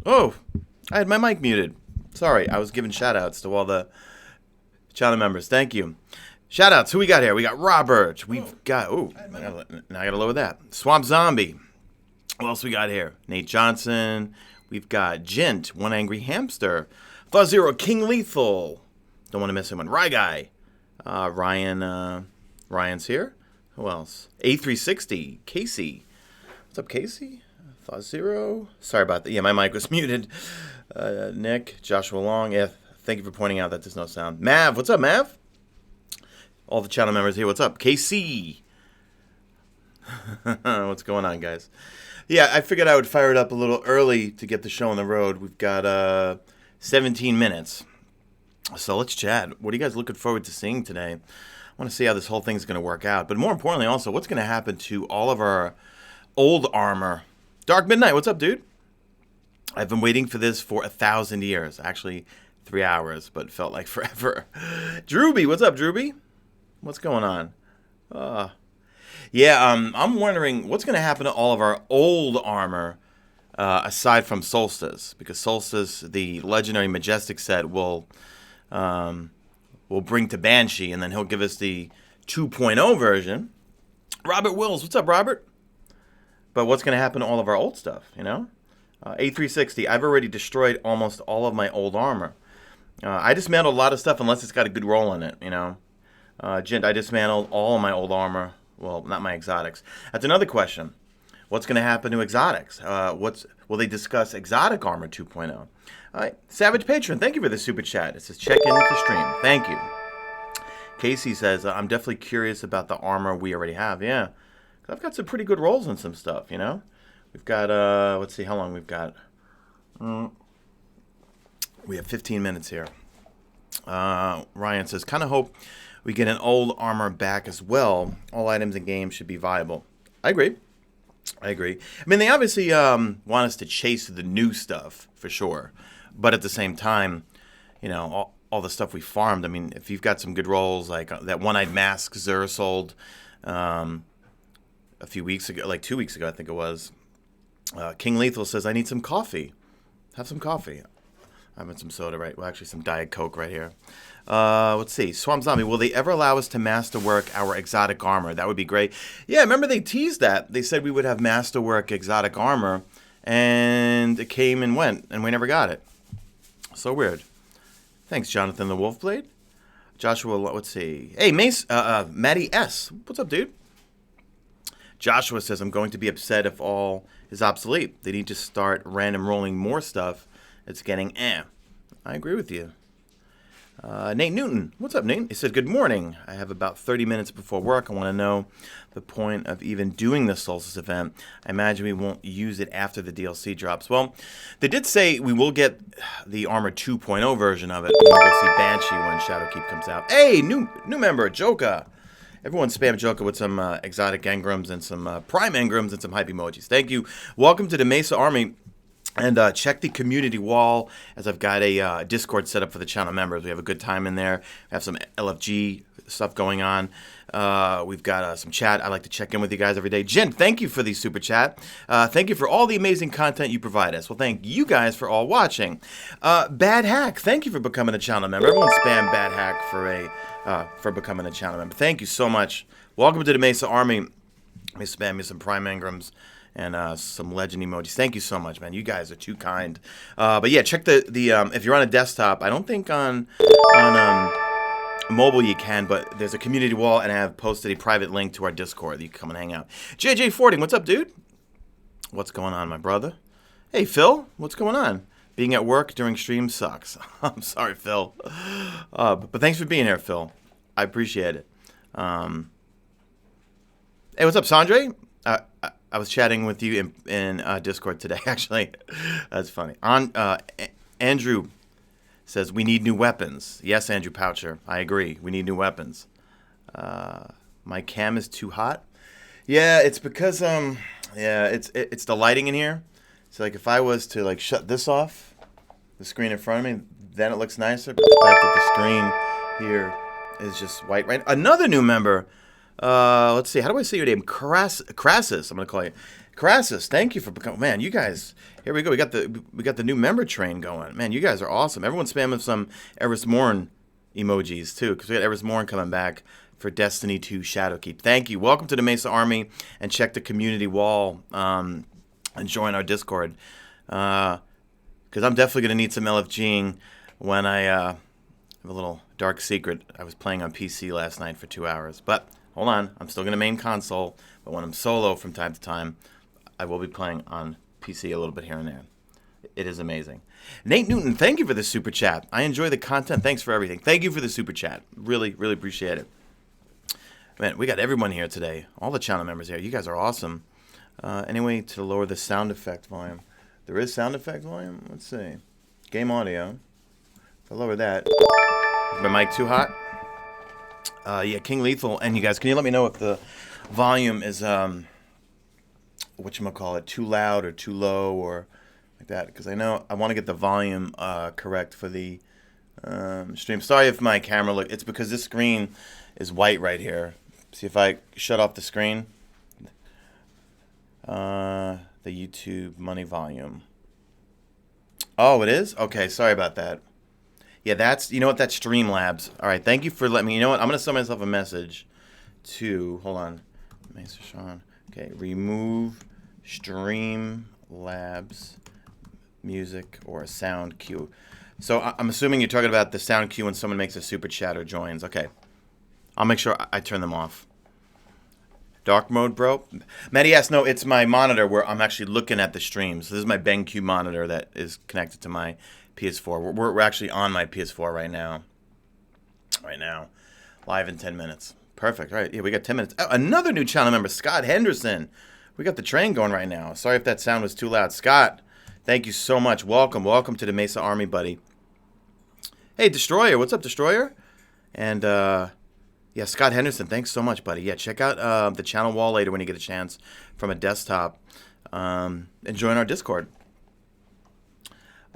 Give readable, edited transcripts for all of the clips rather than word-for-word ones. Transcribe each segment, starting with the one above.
Oh, I had my mic muted. Sorry, I was giving shout-outs to all the channel members. Thank you. Shout-outs. Who we got here? We got Robert. We've got... Oh, now I got to lower that. Swamp Zombie. What else we got here? Nate Johnson. We've got Jint, One Angry Hamster. Fuzz Zero, King Lethal. Don't want to miss him. Rye Guy. Ryan's here. Who else? A360. Casey. What's up, Casey? Fuzz Zero. Sorry about that. Yeah, my mic was muted. Nick, Joshua Long. Yeah, thank you for pointing out that there's no sound. Mav, what's up, Mav? All the channel members here. What's up? KC. What's going on, guys? Yeah, I figured I would fire it up a little early to get the show on the road. We've got 17 minutes. So let's chat. What are you guys looking forward to seeing today? I want to see how this whole thing's going to work out. But more importantly, also, what's going to happen to all of our old armor? Dark Midnight, what's up, dude? I've been waiting for this for 1,000 years. Actually, 3 hours, but it felt like forever. Drewby, what's up, Drewby? What's going on? I'm wondering what's going to happen to all of our old armor aside from Solstice. Because Solstice, the legendary Majestic set, will bring to Banshee, and then he'll give us the 2.0 version. Robert Wills, what's up, Robert? But what's going to happen to all of our old stuff, you know? A360, I've already destroyed almost all of my old armor. I dismantled a lot of stuff unless it's got a good roll in it, you know? Jint, I dismantled all of my old armor. Well, not my exotics. That's another question. What's going to happen to exotics? Will they discuss exotic armor 2.0? All right, Savage Patron, thank you for the super chat. It says check in for stream. Thank you. Casey says, I'm definitely curious about the armor we already have. Yeah, I've got some pretty good rolls on some stuff, you know? We've got, let's see how long we've got. We have 15 minutes here. Ryan says, kind of hope we get an old armor back as well. All items in game should be viable. I agree. I mean, they obviously want us to chase the new stuff, for sure. But at the same time, you know, all the stuff we farmed, I mean, if you've got some good rolls, like that One-Eyed Mask Zur sold a few weeks ago, like 2 weeks ago, I think it was. King Lethal says, I need some coffee. Have some coffee. I'm having some soda, right? Well, actually, some Diet Coke right here. Let's see. Swamp Zombie, will they ever allow us to masterwork our exotic armor? That would be great. Yeah, remember they teased that. They said we would have masterwork exotic armor, and it came and went, and we never got it. So weird. Thanks, Jonathan the Wolfblade. Joshua, let's see. Hey, Matty S. What's up, dude? Joshua says, I'm going to be upset if all is obsolete. They need to start random rolling more stuff. It's getting I agree with you. Nate Newton. What's up, Nate? He said, good morning. I have about 30 minutes before work. I want to know the point of even doing the Solstice event. I imagine we won't use it after the DLC drops. Well, they did say we will get the Armor 2.0 version of it. We're going to go see Banshee when Shadowkeep comes out. Hey, new member, Joka. Everyone spam Joka with some exotic engrams and some prime engrams and some hype emojis. Thank you. Welcome to the Mesa Army. And check the community wall, as I've got a Discord set up for the channel members. We have a good time in there. We have some LFG stuff going on. We've got some chat. I like to check in with you guys every day. Jen, thank you for the super chat. Thank you for all the amazing content you provide us. Well, thank you guys for all watching. Bad Hack, thank you for becoming a channel member. Everyone spam Bad Hack for becoming a channel member. Thank you so much. Welcome to the Mesa Army. Let me spam you some Prime Engrams and some legend emojis. Thank you so much, man. You guys are too kind. But yeah, check the if you're on a desktop. I don't think on mobile you can, but there's a community wall, and I have posted a private link to our Discord that you can come and hang out. JJ Fording, what's up, dude? What's going on, my brother? Hey, Phil, what's going on? Being at work during stream sucks. I'm sorry, Phil. But thanks for being here, Phil. I appreciate it. Hey, what's up, Sandre? I was chatting with you in Discord today, actually. That's funny. Andrew says, we need new weapons. Yes, Andrew Poucher, I agree. We need new weapons. My cam is too hot. Yeah, it's because, it's the lighting in here. So, like, if I was to, like, shut this off, the screen in front of me, then it looks nicer. But the fact that the screen here is just white, right? Another new member, Let's see. How do I say your name? Crassus. I'm gonna call you Crassus. Thank you for becoming. Man, you guys. Here we go. We got the new member train going. Man, you guys are awesome. Everyone's spamming some Eris Morn emojis too, because we got Eris Morn coming back for Destiny 2 Shadowkeep. Thank you. Welcome to the Mesa Army, and check the community wall and join our Discord. Because I'm definitely gonna need some LFGing when I have a little dark secret. I was playing on PC last night for 2 hours, but hold on, I'm still going to main console, but when I'm solo from time to time, I will be playing on PC a little bit here and there. It is amazing. Nate Newton, thank you for the super chat. I enjoy the content. Thanks for everything. Thank you for the super chat. Really, really appreciate it. Man, we got everyone here today. All the channel members here. You guys are awesome. Anyway, to lower the sound effect volume. There is sound effect volume? Let's see. Game audio. If I lower that. Is my mic too hot? Yeah, King Lethal, and you guys, can you let me know if the volume is, whatchamacallit, too loud or too low or like that? Because I know I want to get the volume correct for the stream. Sorry if my camera it's because this screen is white right here. See if I shut off the screen. The YouTube money volume. Oh, it is? Okay, sorry about that. Yeah, that's, you know what, that's Streamlabs. All right, thank you for letting me, you know what, I'm going to send myself a message to, hold on, Mesa Sean. Okay, remove Streamlabs music or sound cue. So I'm assuming you're talking about the sound cue when someone makes a super chat or joins. Okay, I'll make sure I turn them off. Dark mode, bro? Maddie asks, no, it's my monitor where I'm actually looking at the stream. So this is my BenQ monitor that is connected to my PS4. We're actually on my PS4 right now. Live in 10 minutes. Perfect. All right. Yeah, we got 10 minutes. Oh, another new channel member, Scott Henderson. We got the train going right now. Sorry if that sound was too loud. Scott, thank you so much. Welcome to the Mesa Army, buddy. Hey, Destroyer. What's up, Destroyer? And, yeah, Scott Henderson, thanks so much, buddy. Yeah, check out the channel wall later when you get a chance from a desktop. And join our Discord.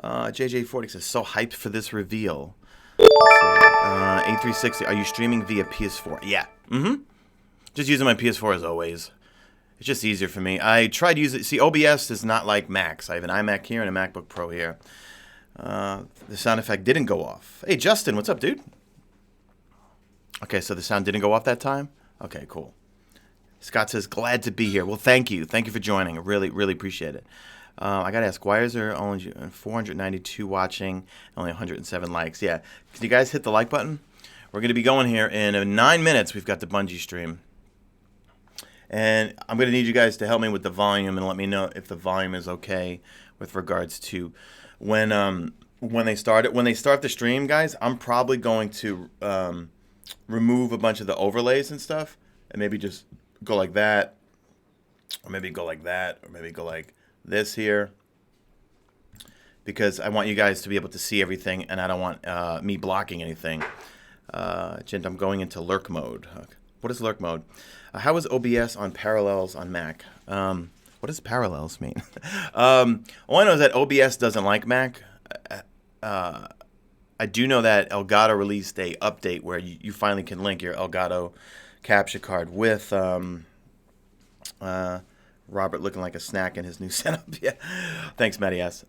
JJ40 says, so hyped for this reveal. A360, are you streaming via PS4? Yeah. Just using my PS4 as always. It's just easier for me. I tried using, see, OBS is not like Macs. I have an iMac here and a MacBook Pro here. The sound effect didn't go off. Hey, Justin, what's up, dude? Okay, so the sound didn't go off that time? Okay, cool. Scott says, glad to be here. Well, thank you. Thank you for joining. I really, really appreciate it. I got to ask, why is there only 492 watching and only 107 likes? Yeah, can you guys hit the like button? We're going to be going here in 9 minutes. We've got the Bungie stream. And I'm going to need you guys to help me with the volume and let me know if the volume is okay with regards to when they start it. When they start the stream, guys, I'm probably going to remove a bunch of the overlays and stuff and maybe just go like that, or maybe go like that, or maybe go like this here, because I want you guys to be able to see everything and I don't want me blocking anything. Gent, I'm going into lurk mode. What is lurk mode? How is OBS on Parallels on Mac? What does Parallels mean? All I know is that OBS doesn't like Mac. I do know that Elgato released a update where you finally can link your Elgato capture card with Robert looking like a snack in his new setup. Yeah, thanks, Matty S.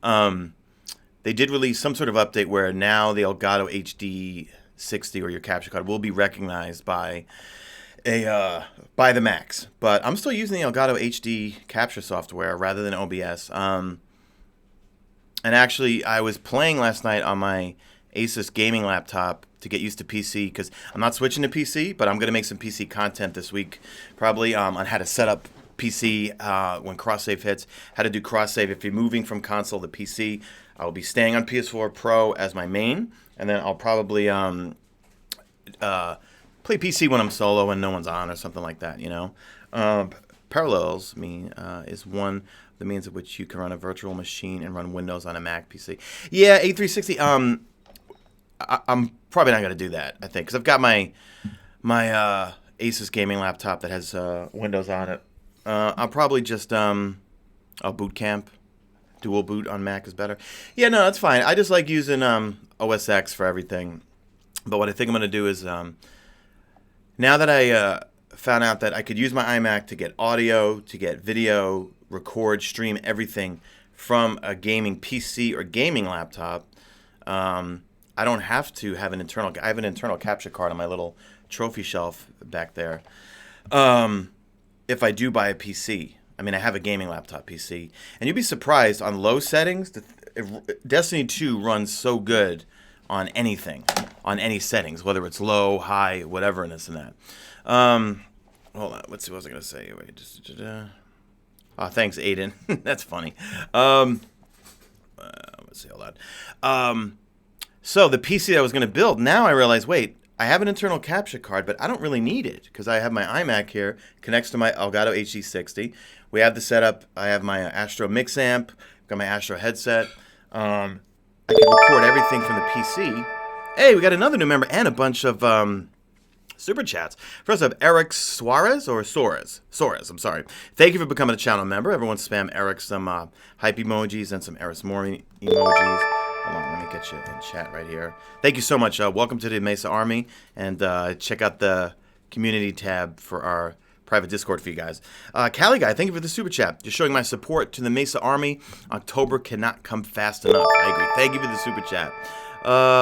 They did release some sort of update where now the Elgato HD 60 or your capture card will be recognized by the Macs. But I'm still using the Elgato HD capture software rather than OBS. And actually, I was playing last night on my Asus gaming laptop to get used to PC, because I'm not switching to PC, but I'm going to make some PC content this week, probably on how to set up PC when cross-save hits, how to do cross-save if you're moving from console to PC. I will be staying on PS4 Pro as my main, and then I'll probably play PC when I'm solo and no one's on or something like that, you know. Parallels is one of the means of which you can run a virtual machine and run Windows on a Mac PC. Yeah, A360, I'm probably not going to do that, I think, because I've got my Asus gaming laptop that has Windows on it. I'll probably just I'll boot camp. Dual boot on Mac is better. Yeah, no, that's fine. I just like using OS X for everything. But what I think I'm going to do is now that I found out that I could use my iMac to get audio, to get video, record, stream everything from a gaming PC or gaming laptop. I don't have to have an internal. I have an internal capture card on my little trophy shelf back there. If I do buy a PC, I mean, I have a gaming laptop PC, and you'd be surprised on low settings. Destiny 2 runs so good on anything, on any settings, whether it's low, high, whatever, and this and that. Hold on, let's see what was I gonna say. Wait, oh, thanks, Aiden. That's funny. Let's see, hold on. So the PC that I was gonna build, now I realize, wait, I have an internal capture card, but I don't really need it because I have my iMac here, connects to my Elgato HD60. We have the setup. I have my Astro mix amp, got my Astro headset. I can record everything from the PC. Hey, we got another new member and a bunch of super chats. First up, Eric Suarez or Soares? Soares, I'm sorry. Thank you for becoming a channel member. Everyone spam Eric some hype emojis and some Eris More emojis. Hold on, let me get you in chat right here. Thank you so much. Welcome to the Mesa Army, and check out the community tab for our private Discord for you guys. Cali Guy, thank you for the super chat. You're showing my support to the Mesa Army. October cannot come fast enough. I agree. Thank you for the super chat.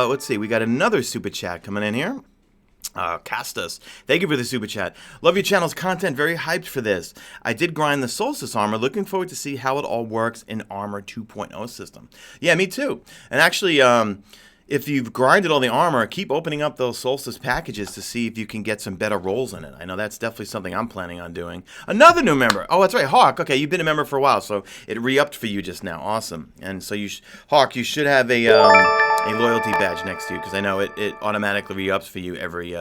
Let's see. We got another super chat coming in here. Castus, thank you for the super chat. Love your channel's content. Very hyped for this. I did grind the Solstice armor. Looking forward to see how it all works in Armor 2.0 system. Yeah, me too. And actually, if you've grinded all the armor, keep opening up those Solstice packages to see if you can get some better rolls in it. I know that's definitely something I'm planning on doing. Another new member. Oh, that's right, Hawk. Okay, you've been a member for a while, so it re-upped for you just now. Awesome. And so Hawk, you should have a loyalty badge next to you because I know it automatically re-ups for you every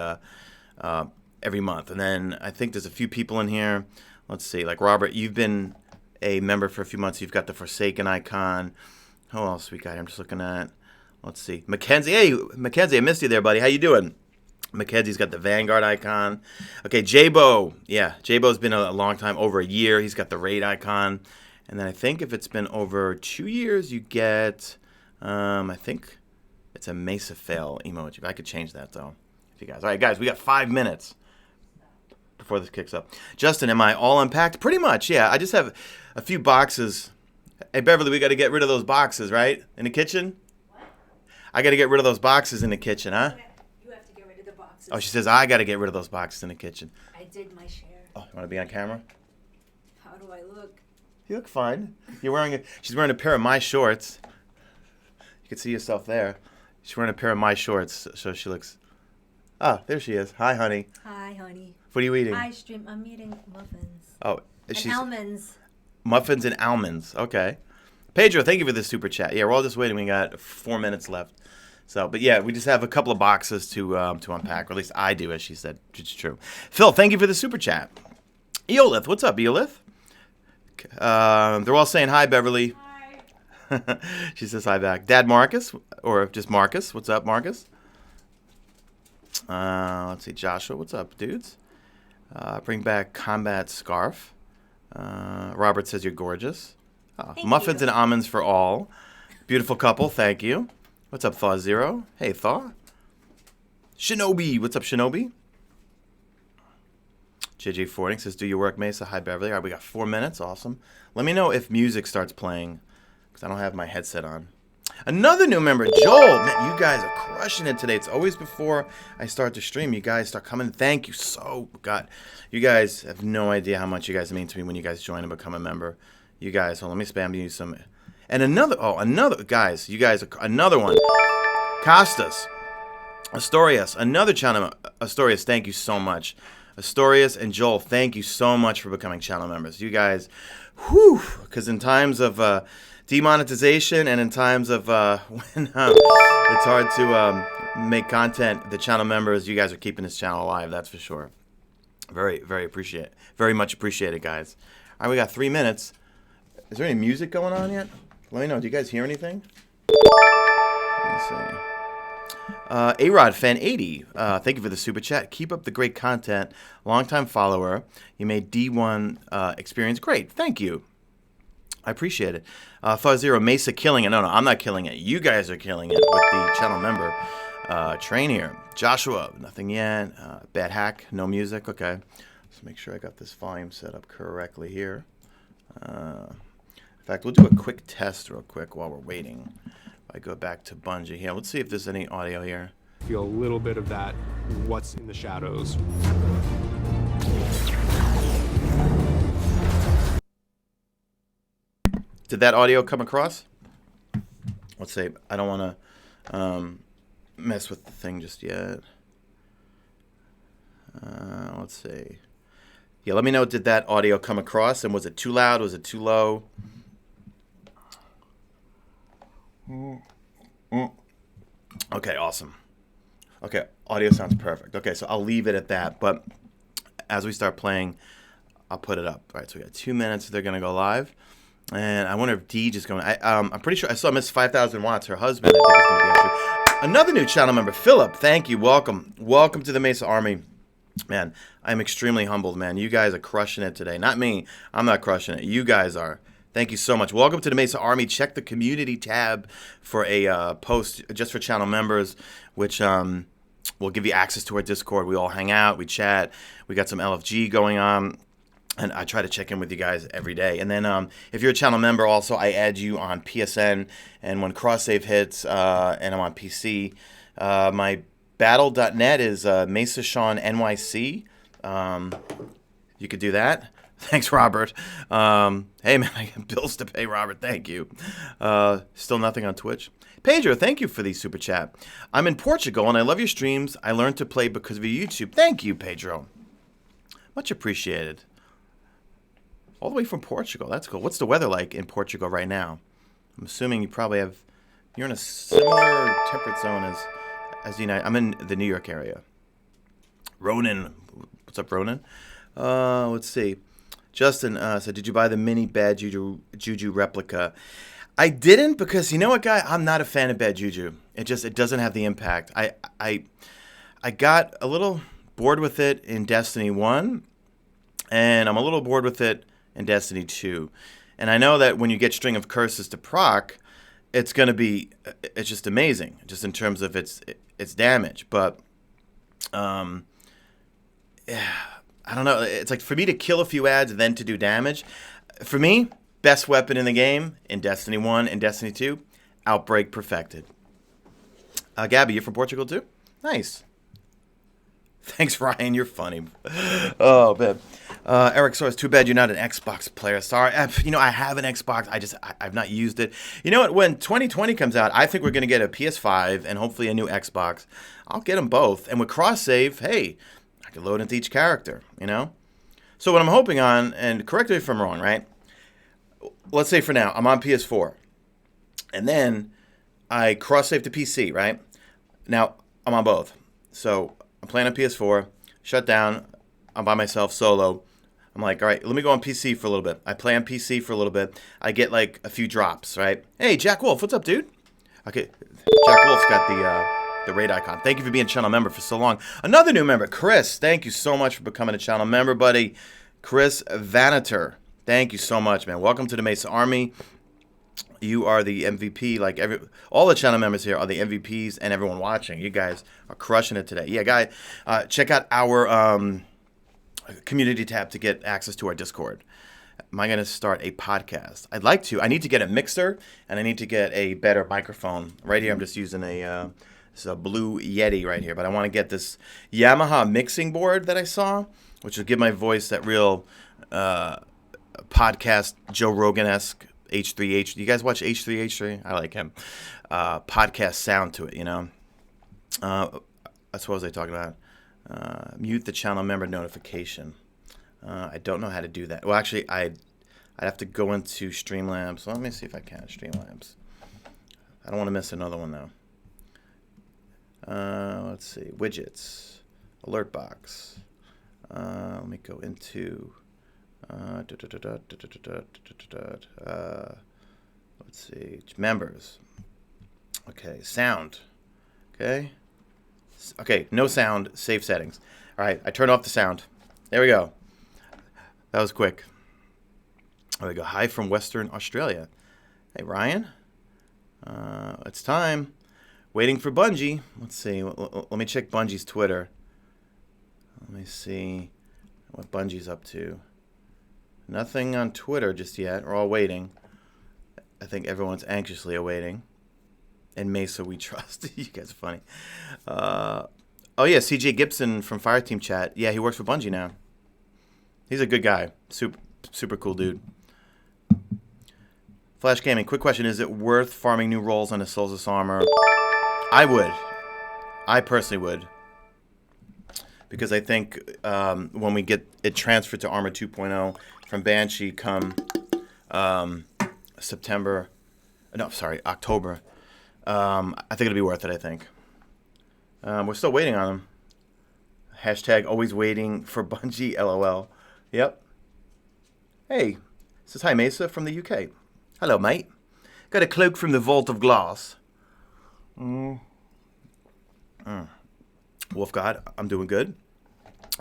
month. And then I think there's a few people in here. Let's see, like Robert, you've been a member for a few months. You've got the Forsaken icon. Who else we got here? I'm just looking at. Let's see. Mackenzie. Hey, Mackenzie, I missed you there, buddy. How you doing? Mackenzie's got the Vanguard icon. Okay, J-Bo. Yeah, J-Bo's been a long time, over a year. He's got the Raid icon. And then I think if it's been over 2 years, you get, I think it's a Mesa Fail emoji. I could change that, though. If you guys. All right, guys, we got 5 minutes before this kicks up. Justin, am I all unpacked? Pretty much, yeah. I just have a few boxes. Hey, Beverly, we got to get rid of those boxes, right? In the kitchen? I got to get rid of those boxes in the kitchen, huh? You have to get rid of the boxes. Oh, she says, I got to get rid of those boxes in the kitchen. I did my share. Oh, you want to be on camera? How do I look? You look fine. She's wearing a pair of my shorts. You can see yourself there. She's wearing a pair of my shorts, so she looks... Oh, there she is. Hi, honey. Hi, honey. What are you eating? I'm eating muffins. Oh, and almonds. Muffins and almonds. Okay. Pedro, thank you for the super chat. Yeah, we're all just waiting. We got 4 minutes left. So, but yeah, we just have a couple of boxes to unpack, or at least I do, as she said, which is true. Phil, thank you for the super chat. Eolith, what's up, Eolith? They're all saying hi, Beverly. Hi. She says hi back. Dad Marcus, or just Marcus. What's up, Marcus? Let's see, Joshua, what's up, dudes? Bring back Combat Scarf. Robert says you're gorgeous. Muffins and almonds for all. Beautiful couple, thank you. What's up, Thaw Zero? Hey, Thaw. Shinobi, what's up, Shinobi? JJ Fording says, do your work, Mesa. Hi, Beverly. All right, we got 4 minutes. Awesome. Let me know if music starts playing, because I don't have my headset on. Another new member, Joel. Man, you guys are crushing it today. It's always before I start to stream. You guys start coming. Thank you so God. You guys have no idea how much you guys mean to me when you guys join and become a member. You guys, hold on, let me spam you some. And another one. Costas. Astorius, another channel. Astorius, thank you so much. Astorius and Joel, thank you so much for becoming channel members. You guys, whew, because in times of demonetization and in times of when it's hard to make content, the channel members, you guys are keeping this channel alive, that's for sure. Very much appreciated, guys. All right, we got 3 minutes. Is there any music going on yet? Let me know. Do you guys hear anything? Let me see. A-Rod Fan 80, thank you for the super chat. Keep up the great content. Longtime follower. You made D1 experience great. Thank you. I appreciate it. Thaw Zero, Mesa killing it. No, I'm not killing it. You guys are killing it with the channel member. Train here. Joshua, nothing yet. Bad hack, no music. Okay. Let's make sure I got this volume set up correctly here. In fact, we'll do a quick test real quick while we're waiting. I go back to Bungie here. Let's see if there's any audio here. Feel a little bit of that, what's in the shadows. Did that audio come across? Let's see. I don't want to mess with the thing just yet. Let's see. Yeah, let me know, did that audio come across? And was it too loud? Was it too low? Okay, awesome. Okay, audio sounds perfect. Okay, so I'll leave it at that. But as we start playing, I'll put it up. All right, so we got 2 minutes. They're going to go live. And I wonder if Deej is going. I'm pretty sure I saw Miss 5,000 Watts, her husband. I think is going to be actually another new channel member, Philip. Thank you. Welcome to the Mesa Army, man. I'm extremely humbled, man. You guys are crushing it today. Not me. I'm not crushing it. You guys are. Thank you so much. Welcome to the Mesa Army. Check the community tab for a post just for channel members, which will give you access to our Discord. We all hang out, we chat. We got some LFG going on. And I try to check in with you guys every day. And then if you're a channel member, also, I add you on PSN. And when cross-save hits and I'm on PC, my battle.net is Mesa Sean NYC. You could do that. Thanks, Robert. Hey, man, I got bills to pay, Robert. Thank you. Still nothing on Twitch. Pedro, thank you for the super chat. I'm in Portugal, and I love your streams. I learned to play because of your YouTube. Thank you, Pedro. Much appreciated. All the way from Portugal. That's cool. What's the weather like in Portugal right now? I'm assuming you're in a similar temperate zone as the United. I'm in the New York area. Ronan. What's up, Ronan? Let's see. Justin said, did you buy the mini Bad Juju replica? I didn't because, you know what, guy? I'm not a fan of Bad Juju. It doesn't have the impact. I got a little bored with it in Destiny 1, and I'm a little bored with it in Destiny 2. And I know that when you get String of Curses to proc, it's just amazing, just in terms of its damage. But, yeah, I don't know. It's like for me to kill a few ads and then to do damage. For me, best weapon in the game in Destiny 1 and Destiny 2, Outbreak perfected. Gabby, you're from Portugal too? Nice. Thanks, Ryan. You're funny. Oh, man. Eric Soares, too bad you're not an Xbox player. Sorry. I have an Xbox. I've not used it. You know what? When 2020 comes out, I think we're going to get a PS5 and hopefully a new Xbox. I'll get them both. And with cross-save, hey, I can load into each character, So what I'm hoping on, and correct me if I'm wrong, right? Let's say for now, I'm on PS4. And then I cross-save to PC, right? Now, I'm on both. So I'm playing on PS4, shut down, I'm by myself, solo. I'm like, all right, let me go on PC for a little bit. I play on PC for a little bit. I get like a few drops, right? Hey, Jack Wolf, what's up, dude? Okay, Jack Wolf's got the raid icon. Thank you for being a channel member for so long. Another new member, Chris. Thank you so much for becoming a channel member, buddy. Chris Vanater. Thank you so much, man. Welcome to the Mesa Army. You are the MVP. All the channel members here are the MVPs, and everyone watching. You guys are crushing it today. Yeah, guys, check out our community tab to get access to our Discord. Am I going to start a podcast? I'd like to. I need to get a mixer, and I need to get a better microphone. Right here, I'm just using it's a Blue Yeti right here, but I want to get this Yamaha mixing board that I saw, which will give my voice that real podcast Joe Rogan-esque H3H. Do you guys watch H3H3? I like him. Podcast sound to it, That's what was I talking about? Mute the channel member notification. I don't know how to do that. Well, actually, I'd have to go into Streamlabs. Let me see if I can. Streamlabs. I don't want to miss another one, though. Let's see. Widgets. Alert box. Let me go into... let's see. Members. Okay. Sound. Okay. Okay. No sound. Save settings. All right. I turned off the sound. There we go. That was quick. There we go. Hi from Western Australia. Hey, Ryan. It's time. Waiting for Bungie. Let's see. Let me check Bungie's Twitter. Let me see. what Bungie's up to. Nothing on Twitter just yet. We're all waiting. I think everyone's anxiously awaiting. And Mesa, we trust. You guys are funny. Oh, yeah, CJ Gibson from Fireteam Chat. Yeah, he works for Bungie now. He's a good guy. Super cool dude. Flash Gaming, quick question. Is it worth farming new rolls on a Soulless Armor? I would. I personally would. Because I think when we get it transferred to Armor 2.0 from Banshee come October, I think it'll be worth it, I think. We're still waiting on them. Hashtag always waiting for Bungie, LOL. Yep. Hey, says hi Mesa from the UK. Hello, mate. Got a cloak from the Vault of Glass. Wolf God, I'm doing good.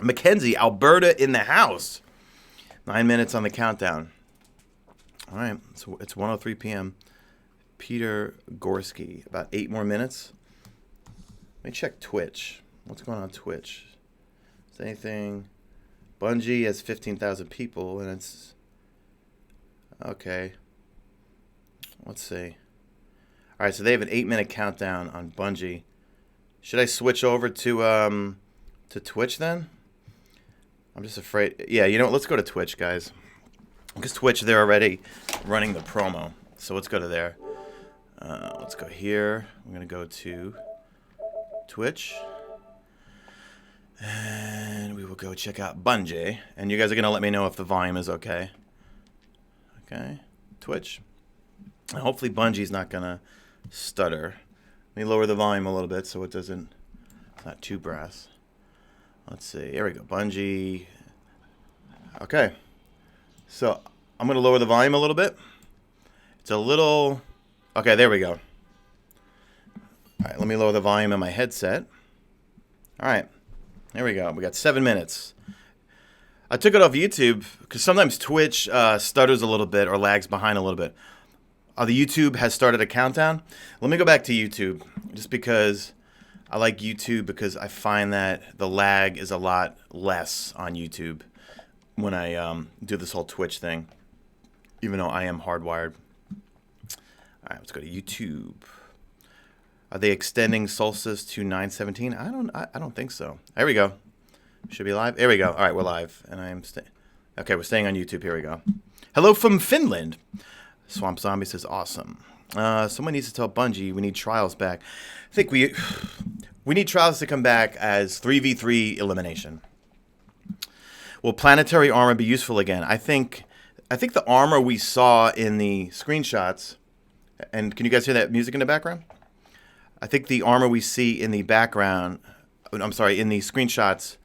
Mackenzie, Alberta in the house. 9 minutes on the countdown. All right, so it's 1:03 p.m. Peter Gorski, about 8 more minutes. Let me check Twitch. What's going on Twitch? Is there anything? Bungie has 15,000 people, and it's... Okay. Let's see. All right, so they have an 8-minute countdown on Bungie. Should I switch over to Twitch then? I'm just afraid. Yeah, you know what? Let's go to Twitch, guys. Because Twitch, they're already running the promo. So let's go to there. Let's go here. I'm going to go to Twitch. And we will go check out Bungie. And you guys are going to let me know if the volume is okay. Okay. Twitch. And hopefully Bungie's not going to stutter. Let me lower the volume a little bit so it doesn't... It's not too brass. Let's see. Here we go. Bungie. Okay. So I'm going to lower the volume a little bit. It's a little... Okay, there we go. All right, let me lower the volume on my headset. All right. There we go. We got 7 minutes. I took it off YouTube because sometimes Twitch stutters a little bit or lags behind a little bit. The YouTube has started a countdown. Let me go back to YouTube just because I like YouTube because I find that the lag is a lot less on YouTube when I do this whole Twitch thing, even though I am hardwired. All right, let's go to YouTube. Are they extending Solstice to 9/17? I don't think so. There we go. Should be live. There we go. All right, we're live, and okay. We're staying on YouTube. Here we go. Hello from Finland. Swamp Zombie says awesome. Someone needs to tell Bungie we need Trials back. I think we need Trials to come back as 3v3 elimination. Will planetary armor be useful again? I think the armor we saw in the screenshots, and can you guys hear that music in the background? I think the armor we see in the background, I'm sorry, in the screenshots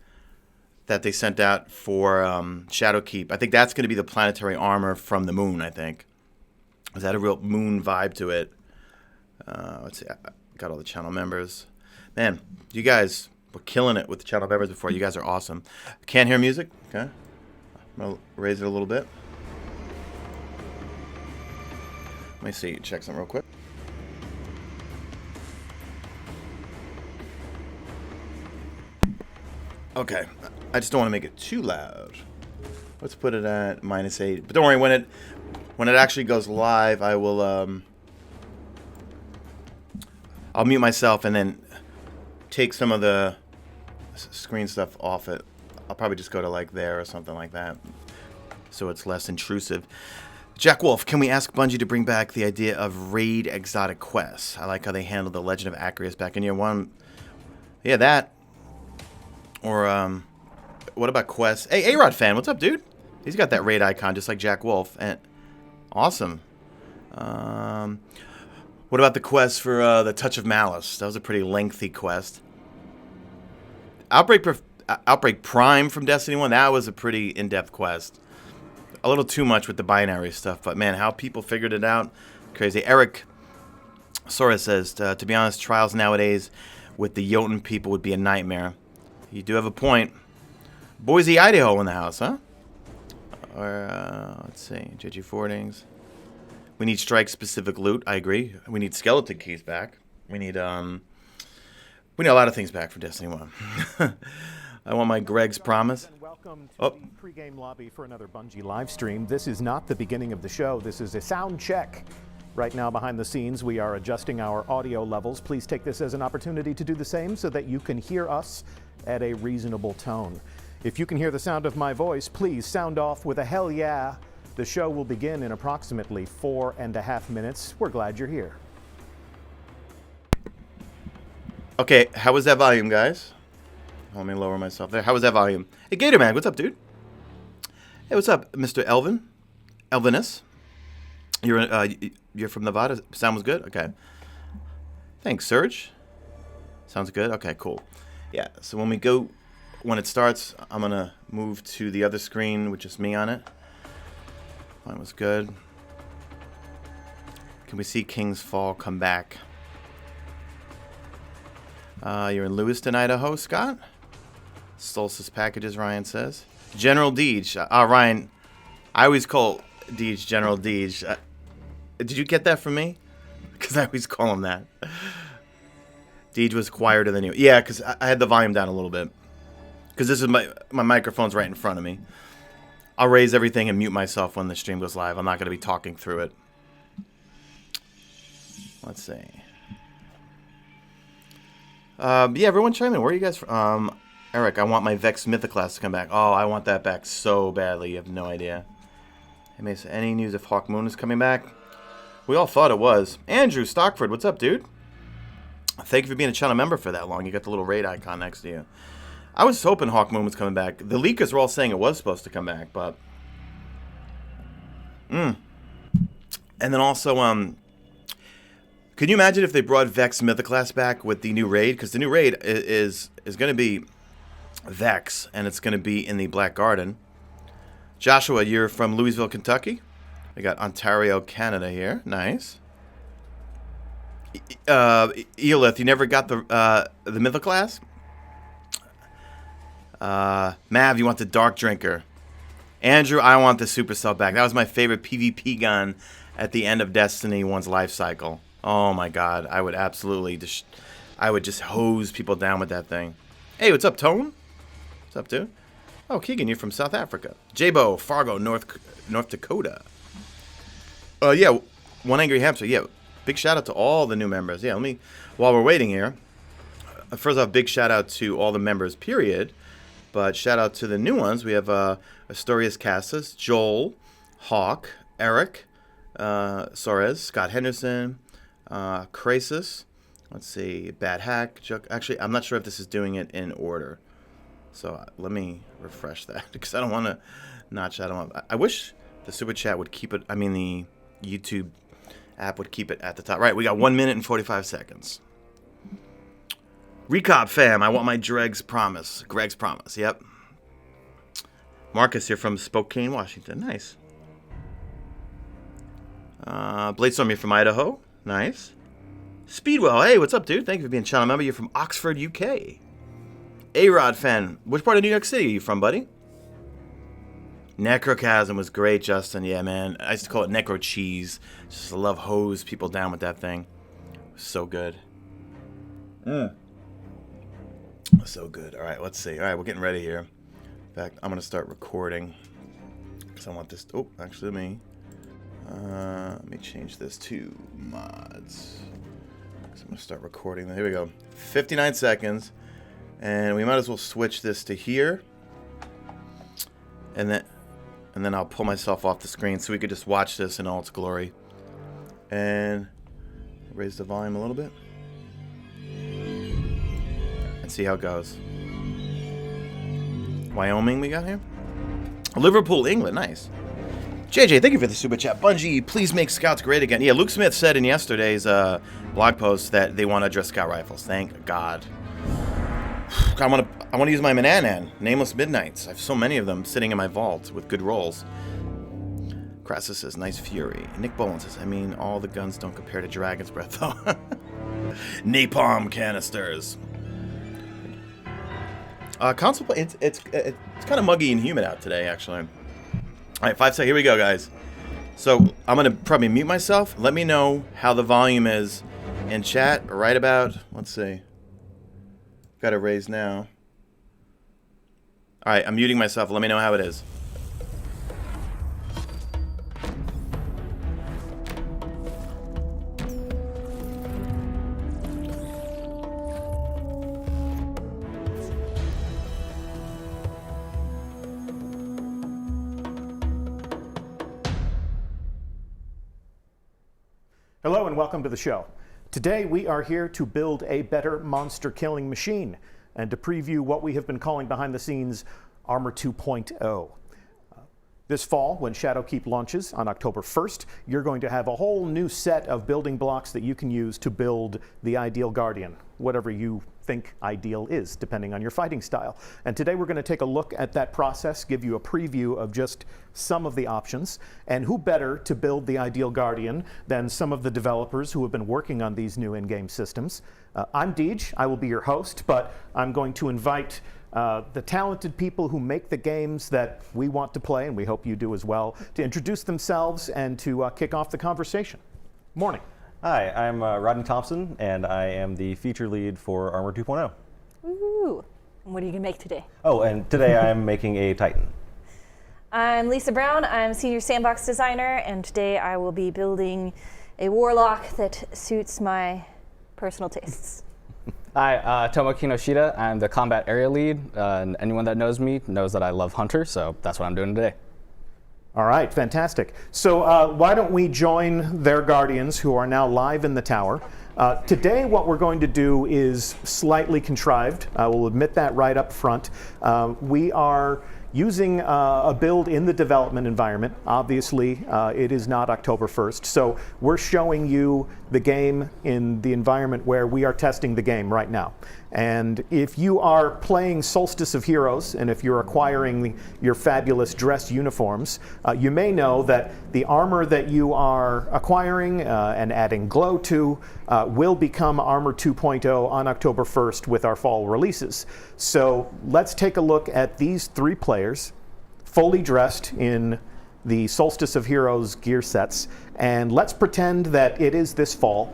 that they sent out for Shadowkeep, I think that's going to be the planetary armor from the moon, I think. Is that a real moon vibe to it? Let's see. I got all the channel members. Man, you guys were killing it with the channel members before. You guys are awesome. Can't hear music? Okay. I'm going to raise it a little bit. Let me see. Check something real quick. Okay. I just don't want to make it too loud. Let's put it at -8. But don't worry, when it actually goes live, I will I'll mute myself and then take some of the screen stuff off it. I'll probably just go to like there or something like that, so it's less intrusive. Jack Wolf, can we ask Bungie to bring back the idea of raid exotic quests? I like how they handled the Legend of Acreus back in year 1. Yeah, that. Or what about quests? Hey, A-Rod fan, what's up, dude? He's got that raid icon just like Jack Wolf. And awesome. What about the quest for the Touch of Malice? That was a pretty lengthy quest. Outbreak Prime from Destiny 1, that was a pretty in-depth quest. A little too much with the binary stuff, but man, how people figured it out, crazy. Eric Sora says, to be honest, trials nowadays with the Jotun people would be a nightmare. You do have a point. Boise, Idaho in the house, huh? Or, let's see, JG Fordings. We need strike-specific loot, I agree. We need skeleton keys back. We need a lot of things back for Destiny 1. I want my Greg's Promise. Welcome to Oh. the pregame lobby for another Bungie live stream. This is not the beginning of the show. This is a sound check. Right now, behind the scenes, we are adjusting our audio levels. Please take this as an opportunity to do the same so that you can hear us at a reasonable tone. If you can hear the sound of my voice, please sound off with a hell yeah. The show will begin in approximately 4.5 minutes. We're glad you're here. Okay, how was that volume, guys? Let me lower myself there. How was that volume? Hey, Gatorman, what's up, dude? Hey, what's up, Mr. Elvinus? You're from Nevada? Sound was good? Okay. Thanks, Serge. Sounds good? Okay, cool. Yeah, so when it starts, I'm going to move to the other screen with just me on it. Mine was good. Can we see King's Fall come back? You're in Lewiston, Idaho, Scott? Solstice Packages, Ryan says. General Deej. Ryan, I always call Deej General Deej. Did you get that from me? Because I always call him that. Deej was quieter than you. Yeah, because I had the volume down a little bit. Because this is my microphone's right in front of me. I'll raise everything and mute myself when the stream goes live. I'm not going to be talking through it. Let's see. Yeah, everyone chime in. Where are you guys from? Eric, I want my Vex Mythoclast to come back. Oh, I want that back so badly. You have no idea. Hey, Mesa, any news if Hawk Moon is coming back? We all thought it was. Andrew Stockford, what's up, dude? Thank you for being a channel member for that long. You got the little raid icon next to you. I was hoping Hawk Moon was coming back. The leakers were all saying it was supposed to come back, but... And then also, can you imagine if they brought Vex Mythoclast back with the new raid? Because the new raid is going to be Vex, and it's going to be in the Black Garden. Joshua, you're from Louisville, Kentucky. We got Ontario, Canada here. Nice. Eolith, you never got the Mythoclast? Mav, you want the Dark Drinker. Andrew, I want the Supercell back. That was my favorite PvP gun at the end of Destiny 1's life cycle. Oh my god, I would absolutely I would just hose people down with that thing. Hey, what's up, Tone? What's up, dude? Oh, Keegan, you're from South Africa. Jabo, Fargo, North Dakota. Yeah, One Angry Hamster. Yeah, big shout out to all the new members. Yeah, while we're waiting here, first off, big shout out to all the members, period. But shout out to the new ones. We have Astorius Casas, Joel, Hawk, Eric, Soares, Scott Henderson, Crasis. Let's see, Bad Hack. Actually, I'm not sure if this is doing it in order. So let me refresh that because I don't want to not shout them up. I wish the Super Chat would keep it. I mean, the YouTube app would keep it at the top. Right, we got 1 minute and 45 seconds. Recop fam, I want my Greg's Promise. Yep. Marcus, you're from Spokane, Washington. Nice. Bladestorm, you're from Idaho. Nice. Speedwell, hey, what's up, dude? Thank you for being a channel member. You're from Oxford, UK. A-Rod fan, which part of New York City are you from, buddy? Necrochasm was great, Justin. Yeah, man. I used to call it Necro Cheese. Just love hose people down with that thing. So good. So good. All right, let's see. All right, we're getting ready here. In fact, I'm going to start recording because I want this. Oh, actually, let me change this to mods. So I'm going to start recording. Here we go. 59 seconds. And we might as well switch this to here. And then I'll pull myself off the screen so we could just watch this in all its glory. And raise the volume a little bit. And see how it goes. Wyoming we got here? Liverpool, England. Nice. JJ, thank you for the super chat. Bungie, please make scouts great again. Yeah, Luke Smith said in yesterday's blog post that they want to address scout rifles. Thank God. I want to use my Mananan, Nameless Midnights. I have so many of them sitting in my vault with good rolls. Crassus says, nice fury. Nick Bowen says, I mean, all the guns don't compare to Dragon's Breath, though. Napalm canisters. Console play, it's kind of muggy and humid out today, actually. All right, 5 seconds. Here we go, guys. So I'm going to probably mute myself. Let me know how the volume is in chat right about, let's see. Got it raised now. All right, I'm muting myself. Let me know how it is. Hello and welcome to the show. Today we are here to build a better monster killing machine and to preview what we have been calling behind the scenes Armor 2.0. This fall, when Shadowkeep launches on October 1st, you're going to have a whole new set of building blocks that you can use to build the ideal Guardian, whatever you think ideal is, depending on your fighting style. And today we're going to take a look at that process, give you a preview of just some of the options, and who better to build the ideal Guardian than some of the developers who have been working on these new in-game systems. I'm Deej, I will be your host, but I'm going to invite the talented people who make the games that we want to play, and we hope you do as well, to introduce themselves and to kick off the conversation. Morning. Hi, I'm Rodney Thompson, and I am the feature lead for Armor 2.0. Ooh, what are you gonna make today? Oh, and today I'm making a Titan. I'm Lisa Brown, I'm senior sandbox designer, and today I will be building a Warlock that suits my personal tastes. Hi, Tomo Kinoshita. I'm the combat area lead, and anyone that knows me knows that I love Hunter, so that's what I'm doing today. All right, fantastic. So why don't we join their Guardians who are now live in the tower. Today what we're going to do is slightly contrived. I will admit that right up front. We are using a build in the development environment. Obviously, it is not October 1st, so we're showing you the game in the environment where we are testing the game right now. And if you are playing Solstice of Heroes, and if you're acquiring your fabulous dress uniforms, you may know that the armor that you are acquiring and adding glow to will become Armor 2.0 on October 1st with our fall releases. So let's take a look at these three players, fully dressed in the Solstice of Heroes gear sets, and let's pretend that it is this fall.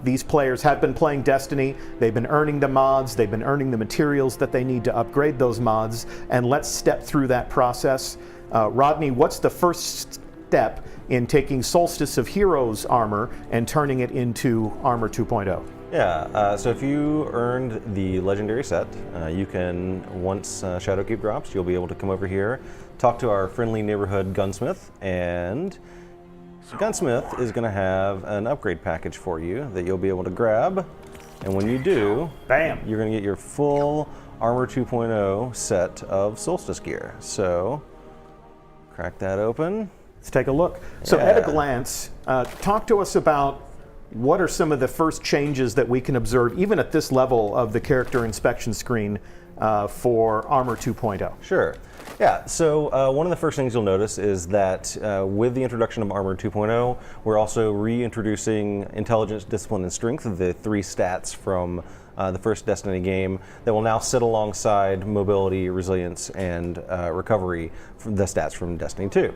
These players have been playing Destiny, they've been earning the mods, they've been earning the materials that they need to upgrade those mods, and let's step through that process. Rodney, what's the first step in taking Solstice of Heroes armor and turning it into Armor 2.0? Yeah, so if you earned the legendary set, you can, once Shadowkeep drops, you'll be able to come over here, talk to our friendly neighborhood gunsmith, and Gunsmith is going to have an upgrade package for you that you'll be able to grab, and when you do, bam, you're going to get your full Armor 2.0 set of Solstice gear. So, crack that open. Let's take a look. So at a glance, talk to us about what are some of the first changes that we can observe, even at this level of the character inspection screen for Armor 2.0. Sure. Yeah, so one of the first things you'll notice is that with the introduction of Armor 2.0, we're also reintroducing Intelligence, Discipline, and Strength, the three stats from the first Destiny game that will now sit alongside Mobility, Resilience, and Recovery, from the stats from Destiny 2.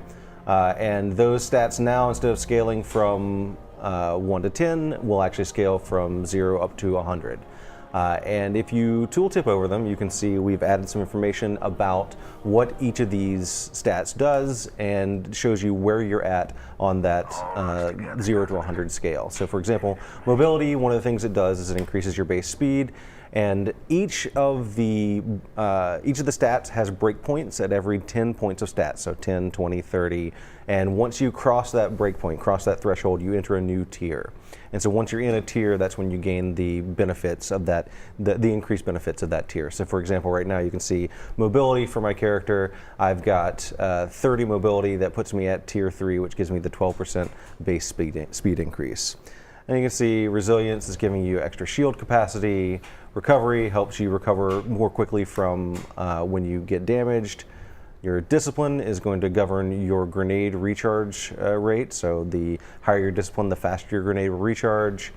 And those stats now, instead of scaling from 1 to 10, will actually scale from 0 up to 100. And if you tooltip over them, you can see we've added some information about what each of these stats does and shows you where you're at on that 0 to 100 scale. So for example, mobility, one of the things it does is it increases your base speed, and each of the stats has breakpoints at every 10 points of stats, so 10, 20, 30, and once you cross that breakpoint, cross that threshold, you enter a new tier. And so once you're in a tier, that's when you gain the benefits of that, the increased benefits of that tier. So for example, right now you can see mobility for my character. I've got 30 mobility that puts me at tier 3, which gives me the 12% base speed increase. And you can see resilience is giving you extra shield capacity. Recovery helps you recover more quickly from when you get damaged. Your discipline is going to govern your grenade recharge rate. So the higher your discipline, the faster your grenade will recharge.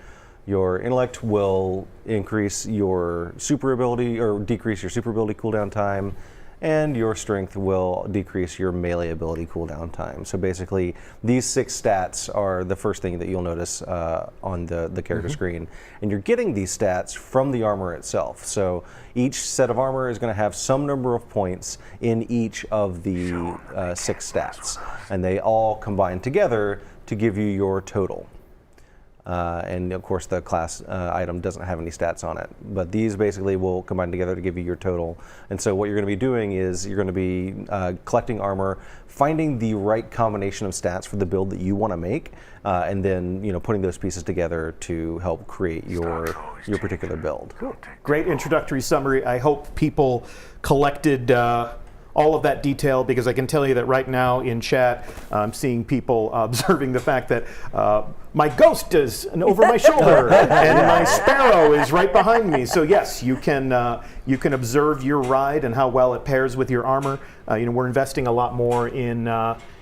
Your intellect will increase your super ability or decrease your super ability cooldown time. and your strength will decrease your melee ability cooldown time. So basically, these 6 stats are the first thing that you'll notice on the character screen. And you're getting these stats from the armor itself. So each set of armor is going to have some number of points in each of the 6 stats. And they all combine together to give you your total. And of course the class item doesn't have any stats on it, but these basically will combine together to give you your total. And so what you're going to be doing is you're going to be collecting armor, finding the right combination of stats for the build that you want to make, and then putting those pieces together to help create your particular build. Cool. Great introductory summary. I hope people collected all of that detail, because I can tell you that right now in chat, I'm seeing people observing the fact that my ghost is over my shoulder and my sparrow is right behind me. So yes, you can observe your ride and how well it pairs with your armor. We're investing a lot more in